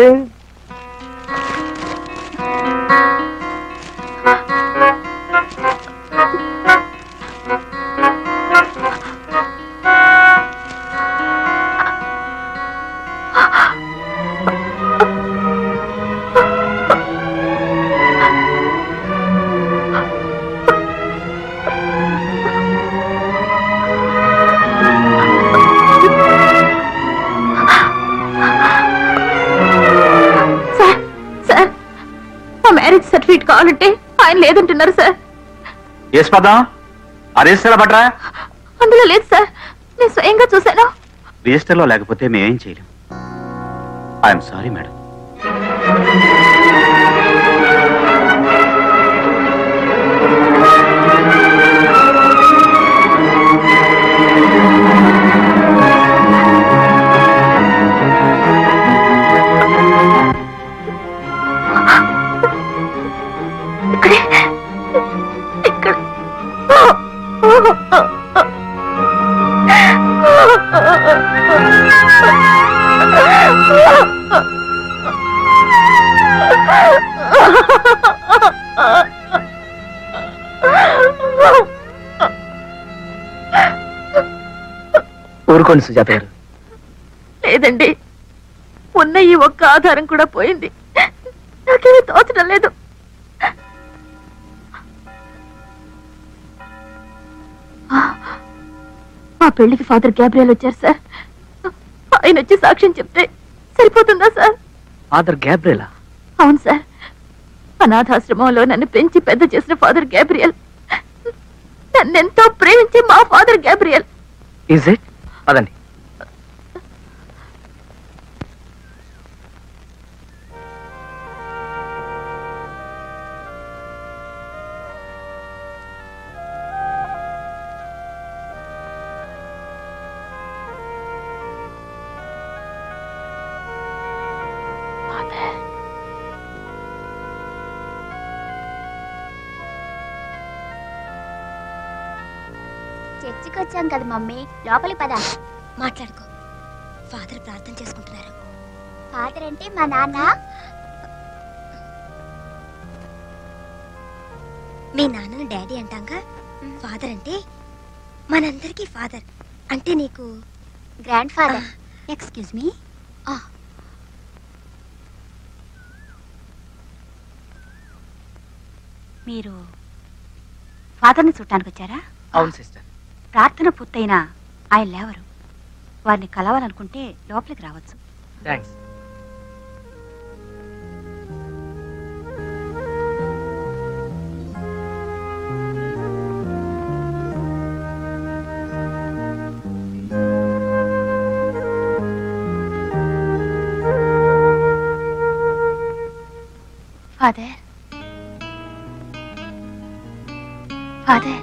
మ్యారేజ్ సర్టిఫికేట్ కావాలంటే ఆయన లేదంటున్నారు సార్. రిజిస్టర్ పట్రా. అందులో లేదు సార్, నేను స్వయంగా చూశాను. రిజిస్టర్ లో లేకపోతే మేమేం చేయలేం. I'm sorry madam. ఊరుకోండి సుజాత గారు. లేదండి, ఉన్న ఈ ఒక్క ఆధారం కూడా పోయింది. నాకేమీ తోచడం లేదు. మా పెళ్లికి ఫాదర్ గ్యాబ్రియల్ వచ్చారు సార్. ఆయన వచ్చి సాక్ష్యం చెప్తే సరిపోతుందా సార్? ఫాదర్ గ్యాబ్రియలా? అవును సార్, అనాథాశ్రమంలో నన్ను పెంచి పెద్ద చేసిన ఫాదర్ గ్యాబ్రియల్, నన్నెంతో ప్రేమించి మా ఫాదర్ గ్యాబ్రియల్. Is it? అదండి. చర్చికి వచ్చాం కదా మమ్మీ, లోపలి పద. మాట్లాడుకో. ఫాదర్ ప్రార్థన చేసుకుంటున్నారు. ఫాదర్ అంటే మా నాన్న. మీ నాన్నను డాడీ అంటాంగా. ఫాదర్ అంటే మనందరికీ ఫాదర్. అంటే నీకు గ్రాండ్ ఫాదర్. Excuse me. మీరు ఫాదర్ని చూడటానికి వచ్చారా? అవును సిస్టర్. ప్రార్థన పూర్తయినా ఆయన లేవరు. వారిని కలవాలనుకుంటే లోపలికి రావచ్చు. థాంక్స్. ఫాదర్, ఫాదర్,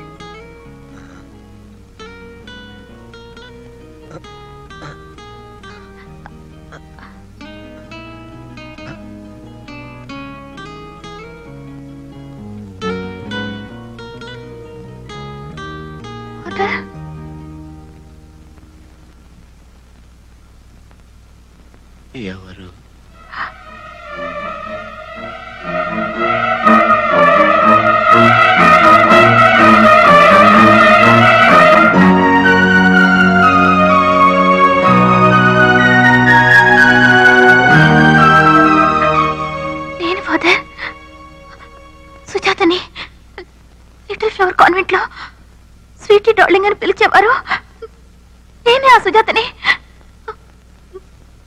ఎవరు? లిటిల్ ఫ్లవర్ కాన్వెంట్ లో స్వీటీ డార్లింగ్ అని పిలిచేవారు. నేనే ఆ సుజాతని.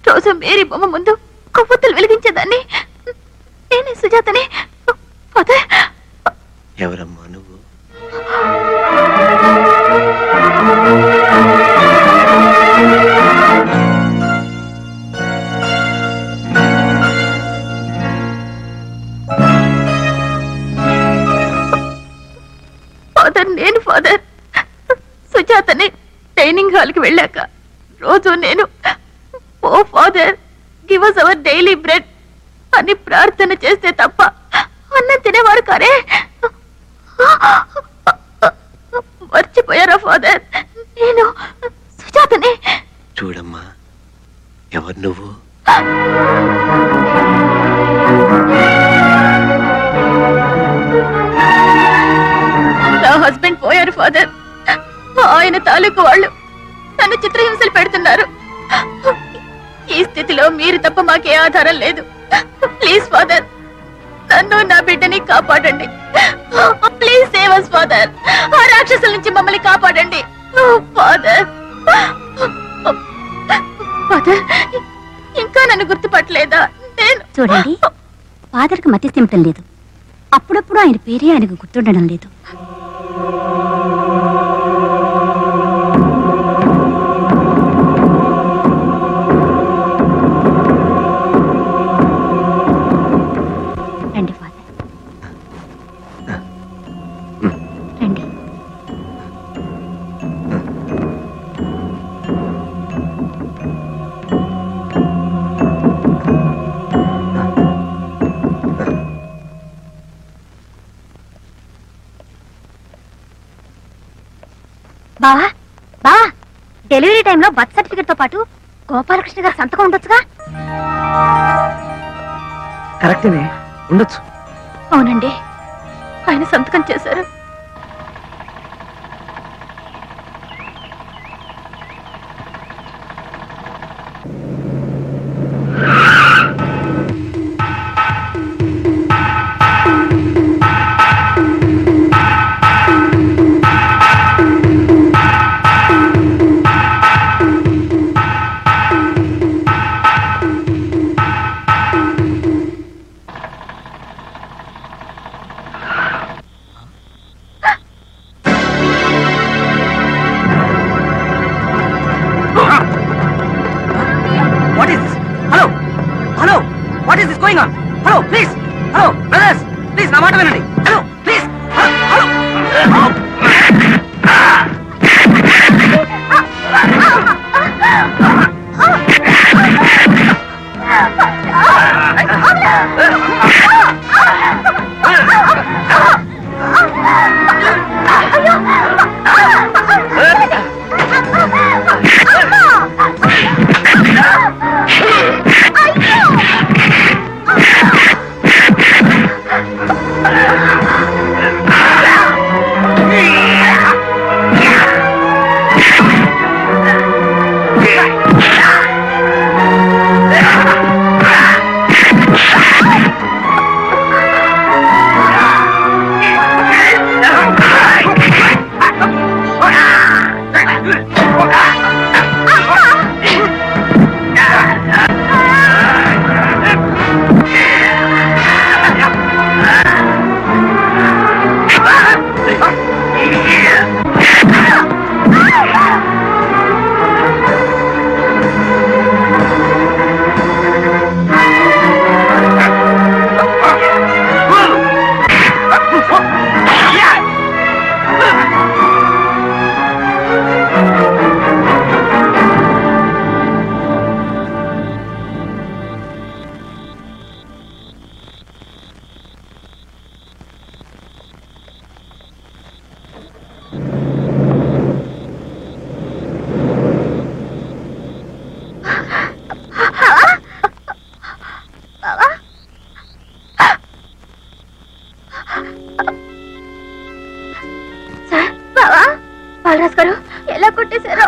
రోజు మేరీ బొమ్మ ముందు కొవ్వొత్తులు వెలిగించేదాన్ని. నేనే సుజాతని. ఫాదర్, ఎవరమ్మా నువ్వు? ఫాదర్, నేను ఫాదర్. సుజాతని ట్రైనింగ్ హాల్కి వెళ్ళాక రోజు నేను oh father give us our daily bread అని ప్రార్థన చేస్తే తప్ప అన్నం తినేవారు కారే. మర్చిపోయారా ఫాదర్? నేను సుజాతని. చూడమ్మా, ఎవరు నువ్వు? నా హస్బెండ్ పోయారు ఫాదర్. ఆయన తాలూకు వాళ్ళు నన్ను చిత్రహింసలు పెడుతున్నారు. ఈ స్థితిలో మీరు తప్ప మాకే ఆధారం లేదు. ప్లీజ్ ఫాదర్, నన్ను నా బిడ్డని కాపాడండి. Please save us father. ఆ రాక్షసుల నుంచి మమ్మల్ని కాపాడండి ఫాదర్. ఫాదర్, ఇంకా నన్ను గుర్తుపట్టలేదా? నేను చూడండి, ఫాదర్కి మతి స్థిమితం లేదు. అప్పుడప్పుడు ఆయన పేరే ఆయనకు గుర్తుండడం లేదు. రండి ఫాదర్, రండి. బావా, బావా, డెలివరీ టైంలో బర్త్ సర్టిఫికెట్ తో పాటు గోపాలకృష్ణ గారి సంతకం ఉండొచ్చుగా? కరెక్టేనే, ఉండొచ్చు. అవునండి, ఆయన సంతకం చేశారు. Hello please, hello brothers please, నా మాట వినండి. Hello please, hello. బాలరాజ్ గారు ఎలా కొట్టేశారో.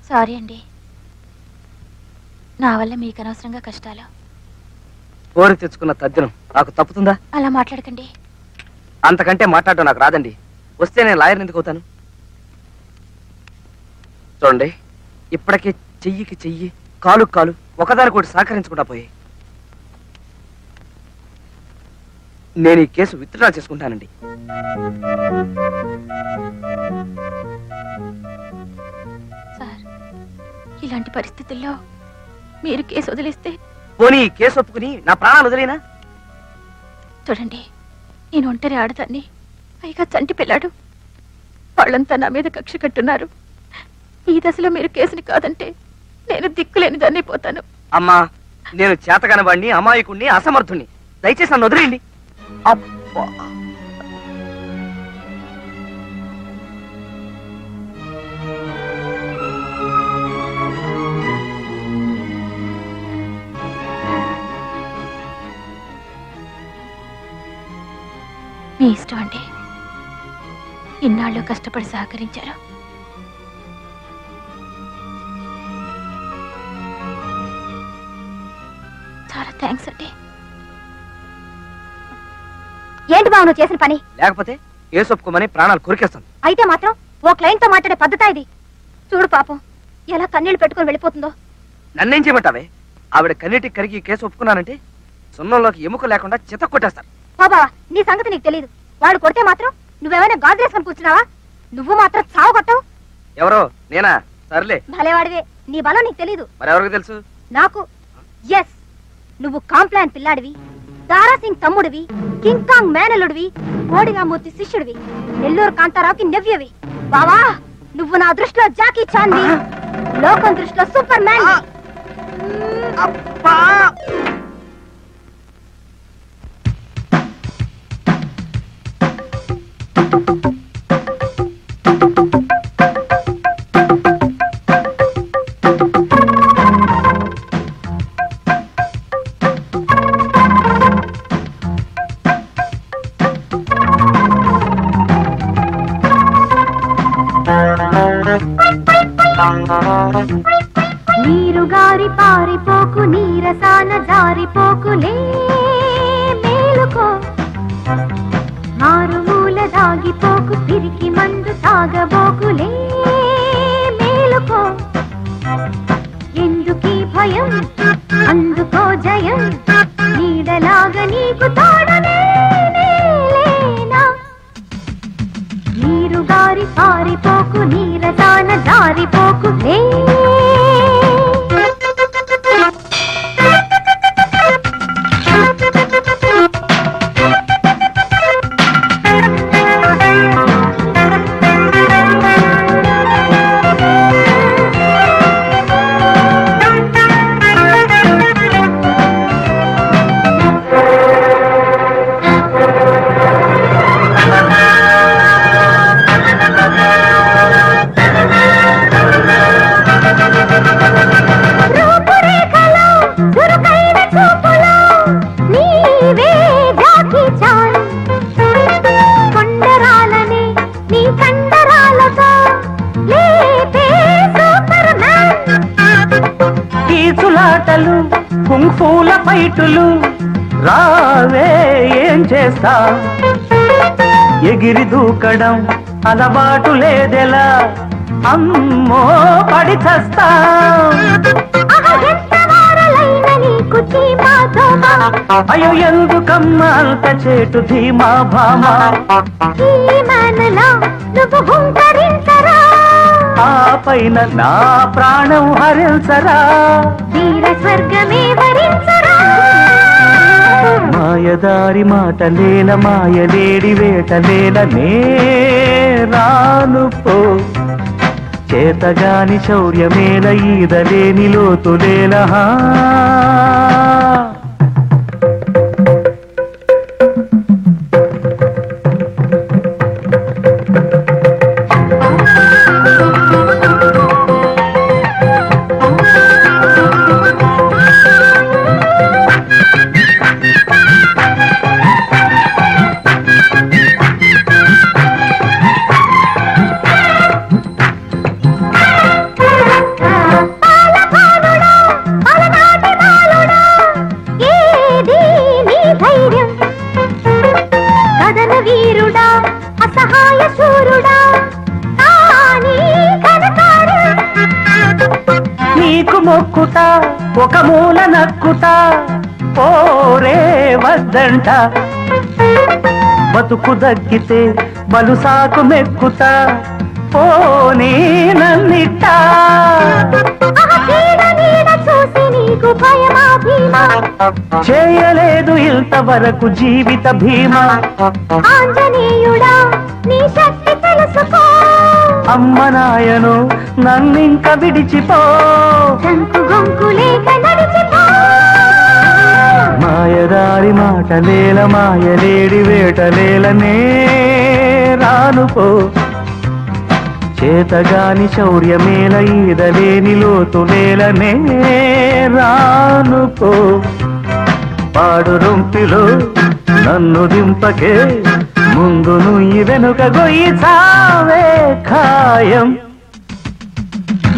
సారీ అండి, నా వల్ల మీకు అనవసరంగా కష్టాలు. కోరి తెచ్చుకున్న తద్దినం నాకు తప్పుతుందా? అలా మాట్లాడకండి. అంతకంటే మాట్లాడడం నాకు రాదండి. వస్తే నేను లాయర్ని ఎందుకు అవుతాను? చూడండి, ఇప్పటికే చెయ్యికి చెయ్యి, కాలు కాలు ఒకదానికోటి సహకరించకుండా పోయాయి. నేను ఈ కేసు విత్డ్రా చేసుకుంటానండి. సార్, ఇలాంటి పరిస్థితుల్లో మీరు కేసు వదిలేస్తే? పోనీ ఈ కేసు ఒప్పుకుని నా ప్రాణాలు వదిలేనా? చూడండి, నేను ఒంటరి ఆడదాన్ని, పైగా చంటి పిల్లాడు. వాళ్ళంతా నా మీద కక్ష కట్టున్నారు. ఈ దశలో మీరు కేసుని కాదంటే నేను దిక్కులేని దాన్ని పోతాను. అమ్మా, నేను చేతగాని వాడిని, అమాయకుణ్ణి, అసమర్థుణ్ణి. దయచేసి నన్ను వదిలేయండి. అబ్బా, మీ ఇష్టం అండి. ఇన్నాళ్ళు కష్టపడి సహకరించారు. చాలా థ్యాంక్స్ అండి. ఏంటి బావ నువ్వు చేసిన పని? లేకపోతే కేసు ఒప్పుకోమని ప్రాణాలు కొరికేస్తాను. అయితే మాత్రం ఓ క్లయింట్ తో మాట్లాడే పద్ధతి ఇది. చూడు పాపం ఎలా కన్నీళ్లు పెట్టుకుని వెళ్ళిపోతుందో. నన్నేం చేయమంటావే? ఆవిడ కన్నీటికి కరిగి కేసు ఒప్పుకున్నానంటే సున్నంలోకి ఎముక లేకుండా చిత కొట్టేస్తారు. బాబా, నీ సంగతి నీకు తెలీదు. వాడు కొడితే మాత్రం నువ్వేమైనా గాజులేసుకొని కూర్చున్నావా? నువ్వు మాత్రం చావు కొట్టవు. ఎవరో నేనా? సర్లే, భలేవాడివే. నీ బలం నీకు తెలీదు. మరెవరికి తెలుసు? నాకు. ఎస్, నువ్వు కాంప్లాన్ పిల్లాడివి, దారాసింగ్ తమ్ముడివి, కింగ్ కాంగ్ మేనలుడివి, కోడిరామూర్తి శిష్యుడివి, నెల్లూరు కాంతారావుకి నెవ్యవి. బావా, నువ్వు నా దృష్టిలో జాకీ చాన్వి, లోకం దృష్టిలో సూపర్ మ్యాన్. నీరు గారి పారిపోకు, నీరసాన జారిపోకులే మేలుకో, మారుమూల దాగిపోకు, పిరికి మందు తాగబోకులే మేలుకో. ఎందుకీ భయం, అందుకో జయం, నీడలాగా నీకు తోడనే లేనా. నీరు గారి పారిపోకు, నీరసాన జారిపోకులే. కుంఫూల ఫైటులు రావే ఏం చేస్తా, ఎగిరి దూకడం అలవాటు లేదెలా, అమ్మో పడి చస్తా. అయ్యో ఎందుకమ్మ అంత చేటు ధీమా భామా, ఆ పైన నా ప్రాణం హరించరా, వీర స్వర్గమే వరించరా. మాయదారి మాటలేల, మాయలేడి వేటలేల, నే రాను పో, చేతగాని శౌర్యమేల, ఈదలేని లోతులేల. మొక్కుట ఒక మూల నక్కుట పోరే వద్దంట బతుకు దక్కితే బలుసాకు మెక్కుత పోనీ నన్నిట్ట చేయలేదు ఇంతవరకు జీవిత భీమా ఆంజనేయుడా నీ శక్తి తెలుసుకో అమ్మ నాయను నన్నింక విడిచిపో సంకు గొంకు లేక నడిచిపో మాయదారి మాటలేల మాయలేడి వేటలేలనే రానుపో చేతగాని శౌర్యమేల ఈదలేని లోతులేలనే రానుపో పాడు రొంపిలో నన్ను దింపకే ముందు నుయ్యి వెనుక గొయ్యి చావే ఖాయం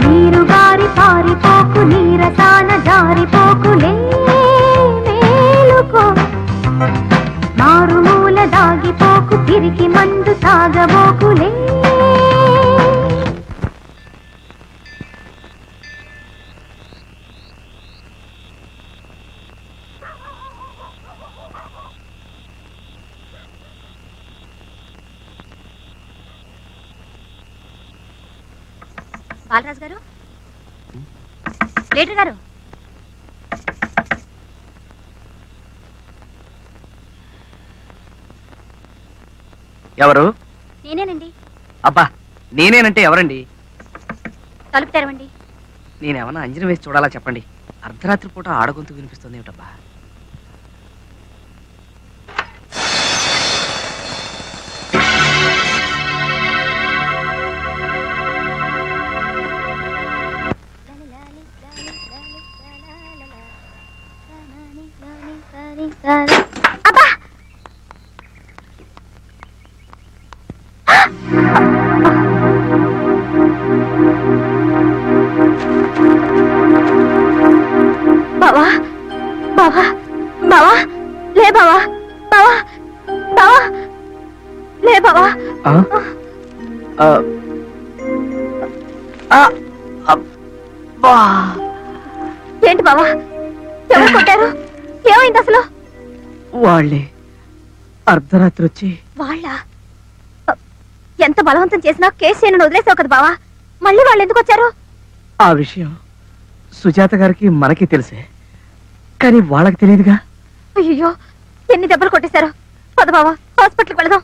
నీరు గారి పారిపోకు నీరసాన జారిపోకులే మేలుకో మారుమూల దాగిపోకు తిరిగి మందు తాగబోకులే బాలరాజు గారు లీడర్ గారు ఎవరు? నేనేనండి. అబ్బా నేనేనంటే ఎవరండి? తలుపు తెరవండి. నేనేమన్నా అంజనం వేసి చూడాలా చెప్పండి. అర్ధరాత్రి పూట ఆడగొంతు వినిపిస్తుంది ఏమిటబ్బా? అబ్బా బావా బావా బావా లే బావా బావా బావా లే బావా ఏంటి బావా ఎవరు కొట్టారు? ఏమైంది అసలు? వాళ్ళే అర్ధరాత్రి వచ్చి. వాళ్ళ ఎంత బలవంతం చేసినా కేసు చేయను వదిలేసావు కదా బావా, మళ్ళీ వాళ్ళు ఎందుకు వచ్చారు? ఆ విషయం సుజాత గారికి మనకి తెలిసే, కానీ వాళ్ళకి తెలియదుగా. అయ్యో ఎన్ని దెబ్బలు కొట్టేశారు. పద బావా హాస్పిటల్కి వెళదాం.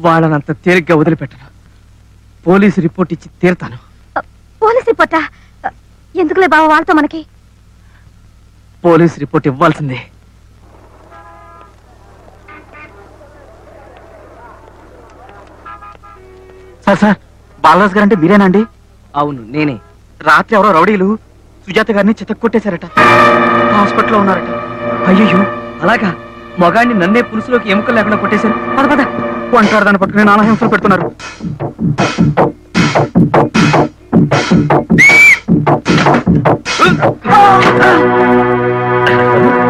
వాళ్ళనంత తేలిగ్గా వదిలిపెట్టను. పోలీసు రిపోర్ట్ ఇచ్చి తీరుతాను. పోలీస్ రిపోర్టా? ఎందుకులే బావా వాళ్ళతో మనకి. పోలీస్ రిపోర్ట్ ఇవ్వాల్సిందే. సార్ బాలరాజు గారు అంటే మీరేనా అండి? అవును నేనే. రాత్రి ఎవరో రౌడీలు సుజాత గారిని చితక్కొట్టేశారట, హాస్పిటల్లో ఉన్నారట. అయ్యో అలాగా? మగాడిని నన్నే పులుసులోకి ఎముకలు లేకుండా కొట్టేశారు. పద పద. వంటారదాన్ని పట్టుకుని నానా హింసలు పెడుతున్నారు.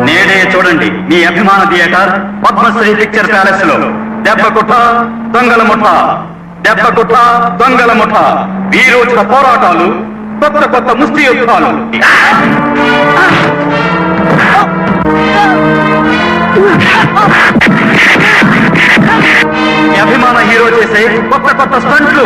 నేడే చూడండి మీ అభిమాన థియేటర్ పద్మశ్రీ పిక్చర్ ప్యాలెస్ లో దెబ్బకుట్ట దొంగల ముఠ, దెబ్బకుట్ట దొంగల ముఠ, వీరోచిత పోరాటాలు, కొత్త కొత్త ముష్టి యుద్ధాలు. మీ అభిమాన హీరో చేసే కొత్త కొత్త స్టంట్లు.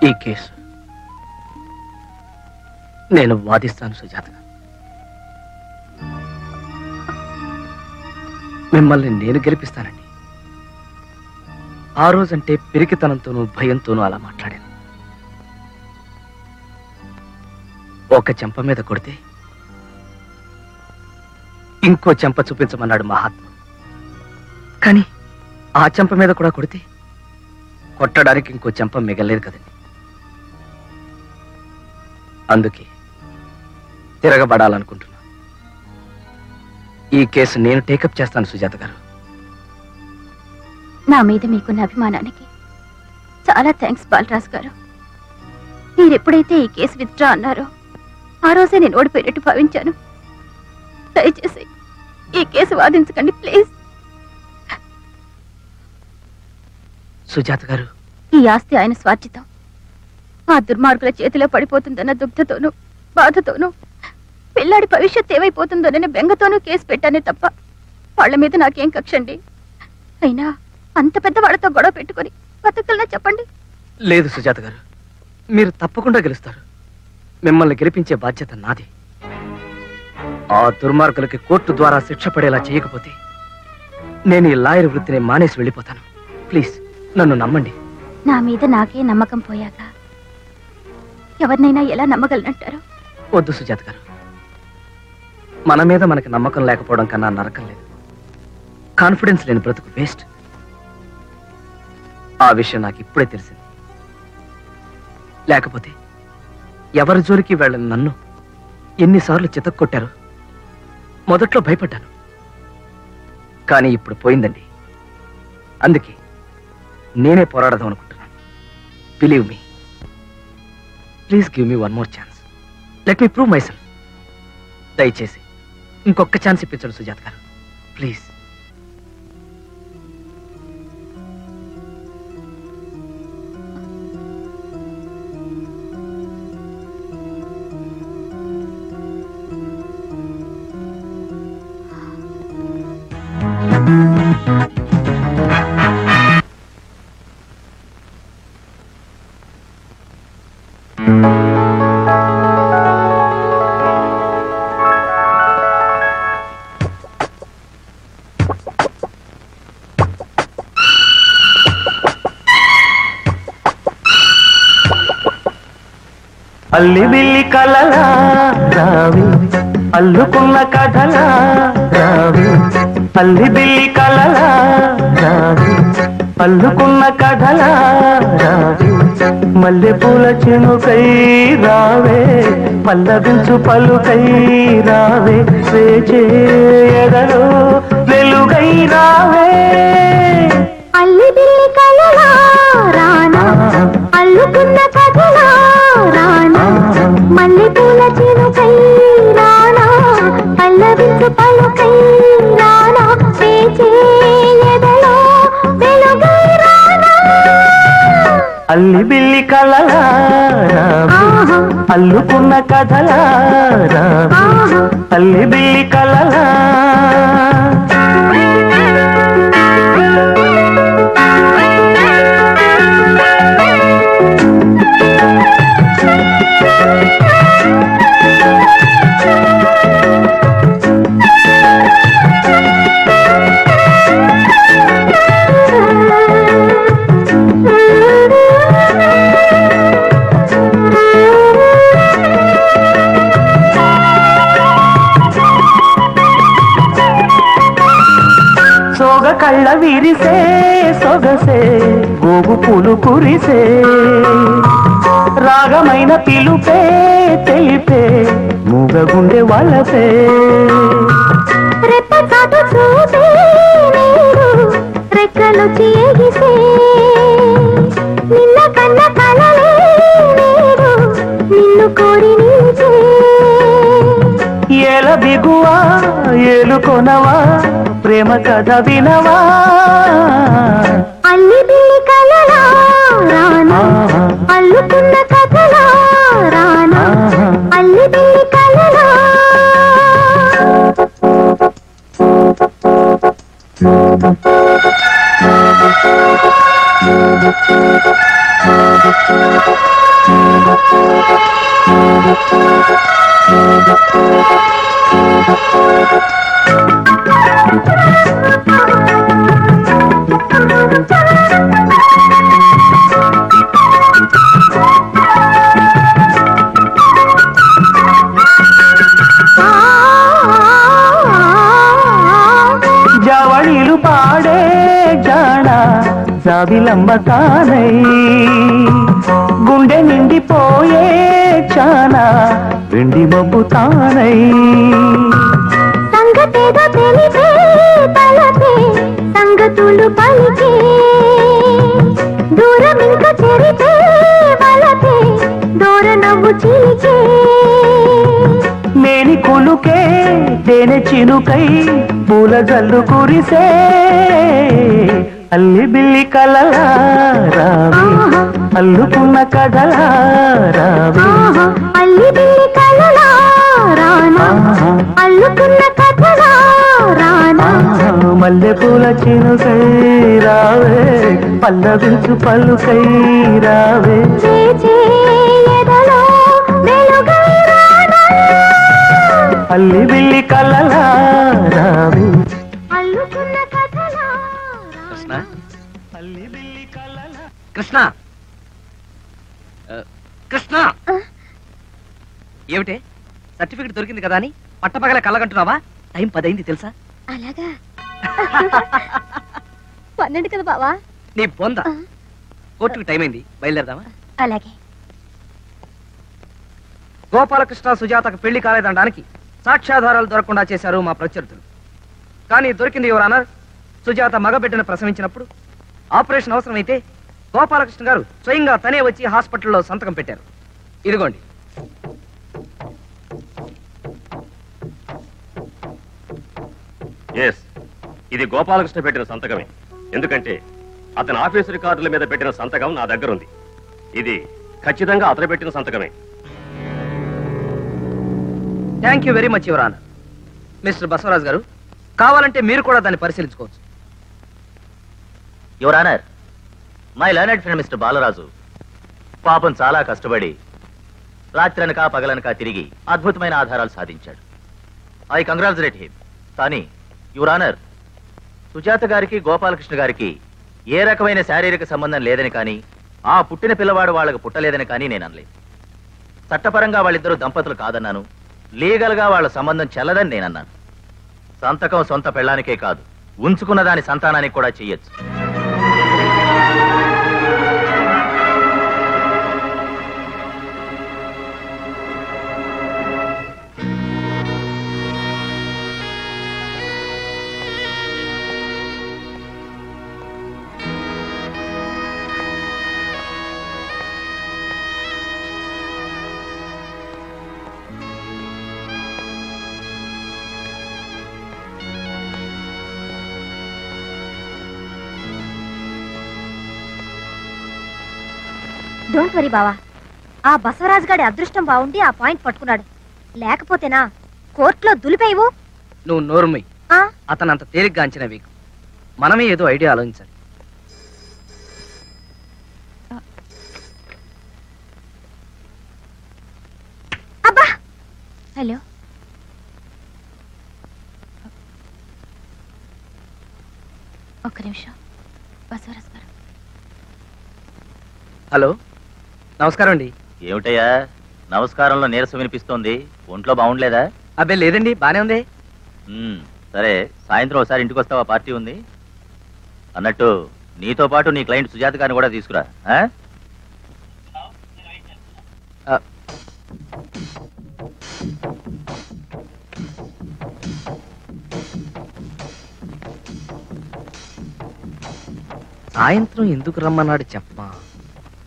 ఈ కేసు నేను వాదిస్తాను సుజాత. మిమ్మల్ని నేను గెలిపిస్తానండి. ఆ రోజంటే పిరికితనంతోనూ భయంతోనూ అలా మాట్లాడాను. ఒక చెంప మీద కొడితే ఇంకో చెంప చూపించమన్నాడు మహాత్ముడు. కానీ ఆ చెంప మీద కూడా కొడితే కొట్టడానికి ఇంకో చెంప మిగలేదు కదండి. అందుకే తిరగబడాలనుకుంటున్నా. ఈ కేసు నేను టేకప్ చేస్తాను సుజాత గారు. నా మీద మీకున్న అభిమానానికి చాలా థ్యాంక్స్ బాలరాజు గారు. మీరెప్పుడైతే ఈ కేసు విత్డ్రా అన్నారో ఆ రోజే నేను ఓడిపోయినట్టు భావించాను. దయచేసి ఈ కేసు వాదించకండి ప్లీజ్. సుజాత గారు, ఈ ఆస్తి ఆయన స్వార్జితం. ఆ దుర్మార్గుల చేతిలో పడిపోతుందన్న దుగ్ధతోనూ బాధతోనూ పిల్లాడి భవిష్యత్ ఏమైపోతుందోనని బెంగతోనూ కేసు పెట్టానే తప్ప వాళ్ళ మీద నాకేం కక్షండి. అయినా అంత పెద్ద వాళ్ళతో గొడవ పెట్టుకుని బతకలనా చెప్పండి. లేదు సుజాత గారు, మీరు తప్పకుండా గెలుస్తారు. మిమ్మల్ని గెలిపించే బాధ్యత నాది. ఆ దుర్మార్గులకి కోర్టు ద్వారా శిక్ష పడేలా చేయకపోతే నేను ఈ లాయర్ వృత్తిని మానేసి వెళ్ళిపోతాను. ప్లీజ్ నన్ను నమ్మండి. నా మీద నాకే నమ్మకం పోయాక ఎవరినైనా ఎలా నమ్మగలనంటారు? వద్దు సుజాత గారు, మన మీద మనకి నమ్మకం లేకపోవడం కన్నా నరకం లేదు. కాన్ఫిడెన్స్ లేని బ్రతుకు వేస్ట్. ఆ విషయం నాకు ఇప్పుడే తెలిసింది. లేకపోతే ఎవరి జోలికి వెళ్ళని నన్ను ఎన్నిసార్లు చితక్కొట్టారు. మొదట్లో భయపడ్డాను, కానీ ఇప్పుడు పోయిందండి. అందుకే నేనే పోరాడదాం అనుకుంటున్నాను. Believe me. Please give me one more chance. Let me prove my self. దయచేసి ఇంకొక ఛాన్స్ ఇప్పించండి సుజాత గారు ప్లీజ్. అల్లి బిల్లి కలలా రావి అల్లుకున్న కథలా రావి అల్లి బిల్లి కలలా రావి అల్లుకున్న కథలా రావి మల్లెపూల చినుకై రావే పల్లవించు పలుకై రావే వేచే ఎదలో వెలుగై రావే అల్లి బిల్లి కలలా రానా అల్లుకున్న కథలా రానా మల్లెపూల చినుకై రానా పల్లవించు పలుకై రానా వేచే ఎదలో వెలుగై రానా అల్లి బిల్లి కలలా రావి అల్లుకున్న కథలా రావి అల్లి బిల్లి కలలా కళ్ళ విరిసే సొగసే గోగు పూలు కురిసే రాగమైన పిలుపే తెలిపే మూగగుండె వలసే రెప్పచాటు చూపే నీరు రెక్కలు చేగిసే నిన్న కన్న కలలే నీరు నిన్ను కోరి నిలిచే ఏల బిగువా ఏలుకొనవా ప్రేమ కథ వినవా అల్లి బిల్లి కలలా రానా అల్లుకున్న కథలా రానా అల్లి బిల్లి కలలా జవళిలు పాడే జాణ జాబిలంబ తానై గుండె నిండిపోయే చానా వెండి మబ్బు తానై సంగతేదో తెలిపే తలపే సంగతులు పలికే దూరం ఇంకా చెరిపే వలపే దూర నవ్వు చిలికే మేని కులుకే తేనె చినుకై పూల జల్లు కురిసే అల్లి బిల్లి కలలా రావే అల్లుకున్న కథలా రావే అల్లి బిల్లి కలలా రానా అల్లుకున్న కథలా రానా మల్లె పూల చినుకై రావే పల్లవించు పలుకై రావే అల్లి బిల్లి కలలా రావే అల్లుకున్న కథలా కృష్ణ కృష్ణ కృష్ణ ఏమిటే సర్టిఫికెట్ దొరికింది కదా అని పట్టపగల కళ్ళగంటున్నావా? టైం 10 అయింది తెలుసా? అలాగా 12 కదా బావా? నీ బొంద. కోర్టుకు టైం అయింది, బయలుదేరదామా? అలాగే. గోపాలకృష్ణ సుజాతకు పెళ్లి కాలేదనడానికి సాక్ష్యాధారాలు దొరకకుండా చేశారు మా ప్రత్యర్థులు. కానీ దొరికింది యువర్ ఆనర్. సుజాత మగబిడ్డను ప్రసవించినప్పుడు ఆపరేషన్ అవసరమైతే గోపాలకృష్ణ గారు స్వయంగా తనే వచ్చి హాస్పిటల్లో సంతకం పెట్టారు. ఇదిగోండి. ఇది గోపాలకృష్ణ పెట్టిన సంతకమే. ఎందుకంటే అతని ఆఫీసు రికార్డుల మీద పెట్టిన సంతకం నా దగ్గర ఉంది. ఇది ఖచ్చితంగా అతను పెట్టిన సంతకమే. Thank you very much your honour. Mister Basavaraj garu, కావాలంటే మీరు కూడా దాన్ని పరిశీలించుకోవచ్చు. Your honour, my learned friend mister Balaraju పాపం చాలా కష్టపడి రాత్రనక పగలనక తిరిగి అద్భుతమైన ఆధారాలు సాధించాడు. I congratulate him. కానీ యువర్ ఆనర్, సుజాత గారికి గోపాలకృష్ణ గారికి ఏ రకమైన శారీరక సంబంధం లేదని కానీ ఆ పుట్టిన పిల్లవాడు వాళ్ళకు పుట్టలేదని కానీ నేను అనలేదు. చట్టపరంగా వాళ్ళిద్దరూ దంపతులు కాదన్నాను. లీగల్ గా వాళ్ళ సంబంధం చెల్లదని నేనన్నాను. సంతకం సొంత పెళ్ళానికే కాదు, ఉంచుకున్న దాని సంతానానికి కూడా చెయ్యొచ్చు. డోంట్ వరీ బావా, ఆ బసవరాజు గారి అదృష్టం బాగుండి ఆ పాయింట్ పట్టుకున్నాడు. లేకపోతేనా కోర్టులో దులిపేవు. నువ్వు నోరుమై. అతను అంత తేలిగ్గా అంచనా వేయకు. మనమే ఏదో ఐడియా ఆలోచించాలి. అబ్బా, హలో, ఒక్క నిమిషం. బసవరాజు గారు. హలో, నమస్కారం అండి. ఏమిటయ్యా నమస్కారంలో నీరసం వినిపిస్తోంది? ఒంట్లో బాగుండలేదా? అబ్బే లేదండి, బానే ఉంది. సరే, సాయంత్రం ఒకసారి ఇంటికి వస్తావా? పార్టీ ఉంది. అన్నట్టు నీతో పాటు నీ క్లయింట్ సుజాత గారిని కూడా తీసుకురా. సాయంత్రం ఎందుకు రమ్మన్నాడు చెప్పమా?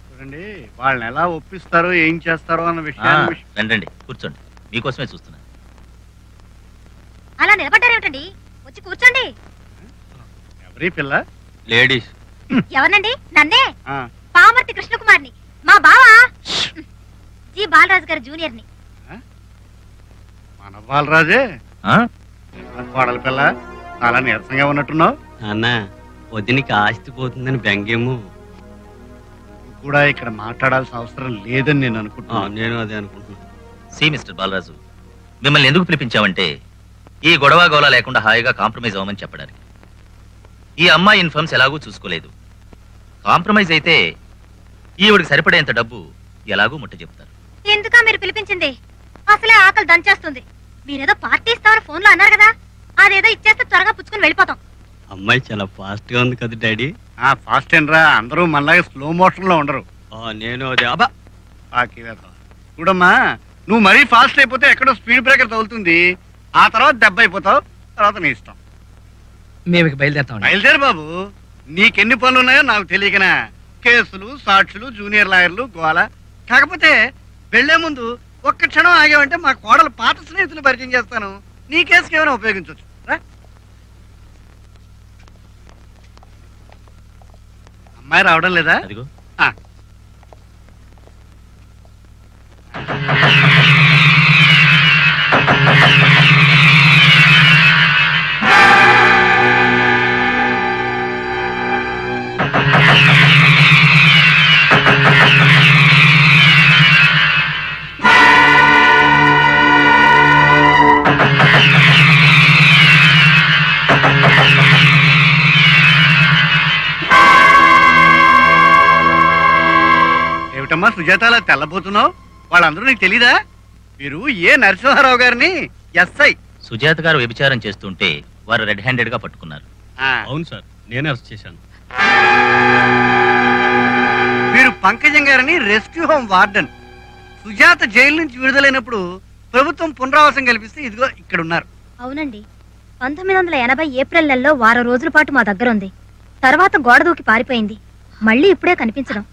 చూడండి, వాళ్ళని ఎలా ఒప్పిస్తారో ఏం చేస్తారో అన్న విషయాన్ని రండి, కూర్చోండి. మీకోసమే చూస్తున్నా. అలా నిలబడ్డారేమిటండి? వచ్చి కూర్చోండి. ఎవరి పిల్ల? లేడీస్. ఎవరండి? నన్నే, పామర్తి కృష్ణకుమార్ని, మా బావా జి బాలరాజు గారి జూనియర్ని. మన బాలరాజే కోడల పిల్ల. చాలా నీరసంగా ఉన్నట్టున్నావు. అన్నా, వదినికి ఆస్తి పోతుందని బెంగేమో. కూడా ఇక్కడ మాట్లాడాల్సిన అవసరం లేదని నేను అనుకుంటున్నాను. నేను అదే అనుకుంటున్నాను. సి మిస్టర్ బాలరాజు, మిమ్మల్ని ఎందుకు పిలిపించామంటే ఈ గొడవ గోళ లేకుండా హాయిగా కాంప్రమైజ్ అవ్వమని చెప్పడానికి. ఈ అమ్మాయి ఇన్ఫర్మ్స్ ఎలాగూ చూసుకోలేదు. కాంప్రమైజ్ అయితే ఈవిడికి సరిపడేంత డబ్బు ఎలాగూ ముట్ట చెప్తారు. ఎందుకా మీరు పిలిపించింది? అసలే ఆకలి దంచేస్తుంది. మీరేదో పార్టీ ఇస్తామని ఫోన్ లో అన్నారు కదా, అదేదో ఇచ్చేస్తే త్వరగా పుచ్చుకుని వెళ్ళిపోతాం. అమ్మాయి చాలా ఫాస్ట్ గా ఉంది కదా డాడీ. ఫాస్ట్ ఏంట్రా, అందరూ మనలాగే స్లో మోషన్ లో ఉండరు. నేను అదే అబ్బా చూడమ్మా, నువ్వు మరీ ఫాస్ట్ అయిపోతే ఎక్కడో స్పీడ్ బ్రేకర్ తగులుతుంది, ఆ తర్వాత దెబ్బ అయిపోతావు, తర్వాత నీ ఇష్టం. మేము బయలుదేరుతాం. బయలుదేరు బాబు, నీకెన్ని పనులు ఉన్నాయో నాకు తెలియకనా. కేసులు, సాక్షులు, జూనియర్ లాయర్లు, గోల. కాకపోతే వెళ్లే ముందు ఒక్క క్షణం ఆగావంటే మా కోడలు పాత స్నేహితులు పరిచయం చేస్తాను, నీ కేసుకి ఏమైనా ఉపయోగించవచ్చు. అమ్మాయి రావడం లేదా? ఏమిటమ్మా సుజాతలా తెల్లబోతున్నావు? వాళ్ళందరూ నీకు తెలీదా? మీరు ఏ నరసింహారావు గారిని ఎస్ఐ సుజాత గారు వ్యభిచారం చేస్తుంటే వారు రెడ్ హ్యాండెడ్ గా పట్టుకున్నారు. అవును సార్, నేనే అరెస్ట్ చేశాను. మీరు పంకజం గారిని rescue home warden. Sujatha jail నుంచి విడుదలైనప్పుడు ప్రభుత్వం పునరావాసం కల్పిస్తే ఇదిగో ఇక్కడ ఉన్నారు. అవునండి, 1980 ఏప్రిల్ నెలలో వారం రోజుల పాటు మా దగ్గర ఉంది. తర్వాత గోడ దూకి పారిపోయింది. మళ్ళీ ఇప్పుడే కనిపించడం.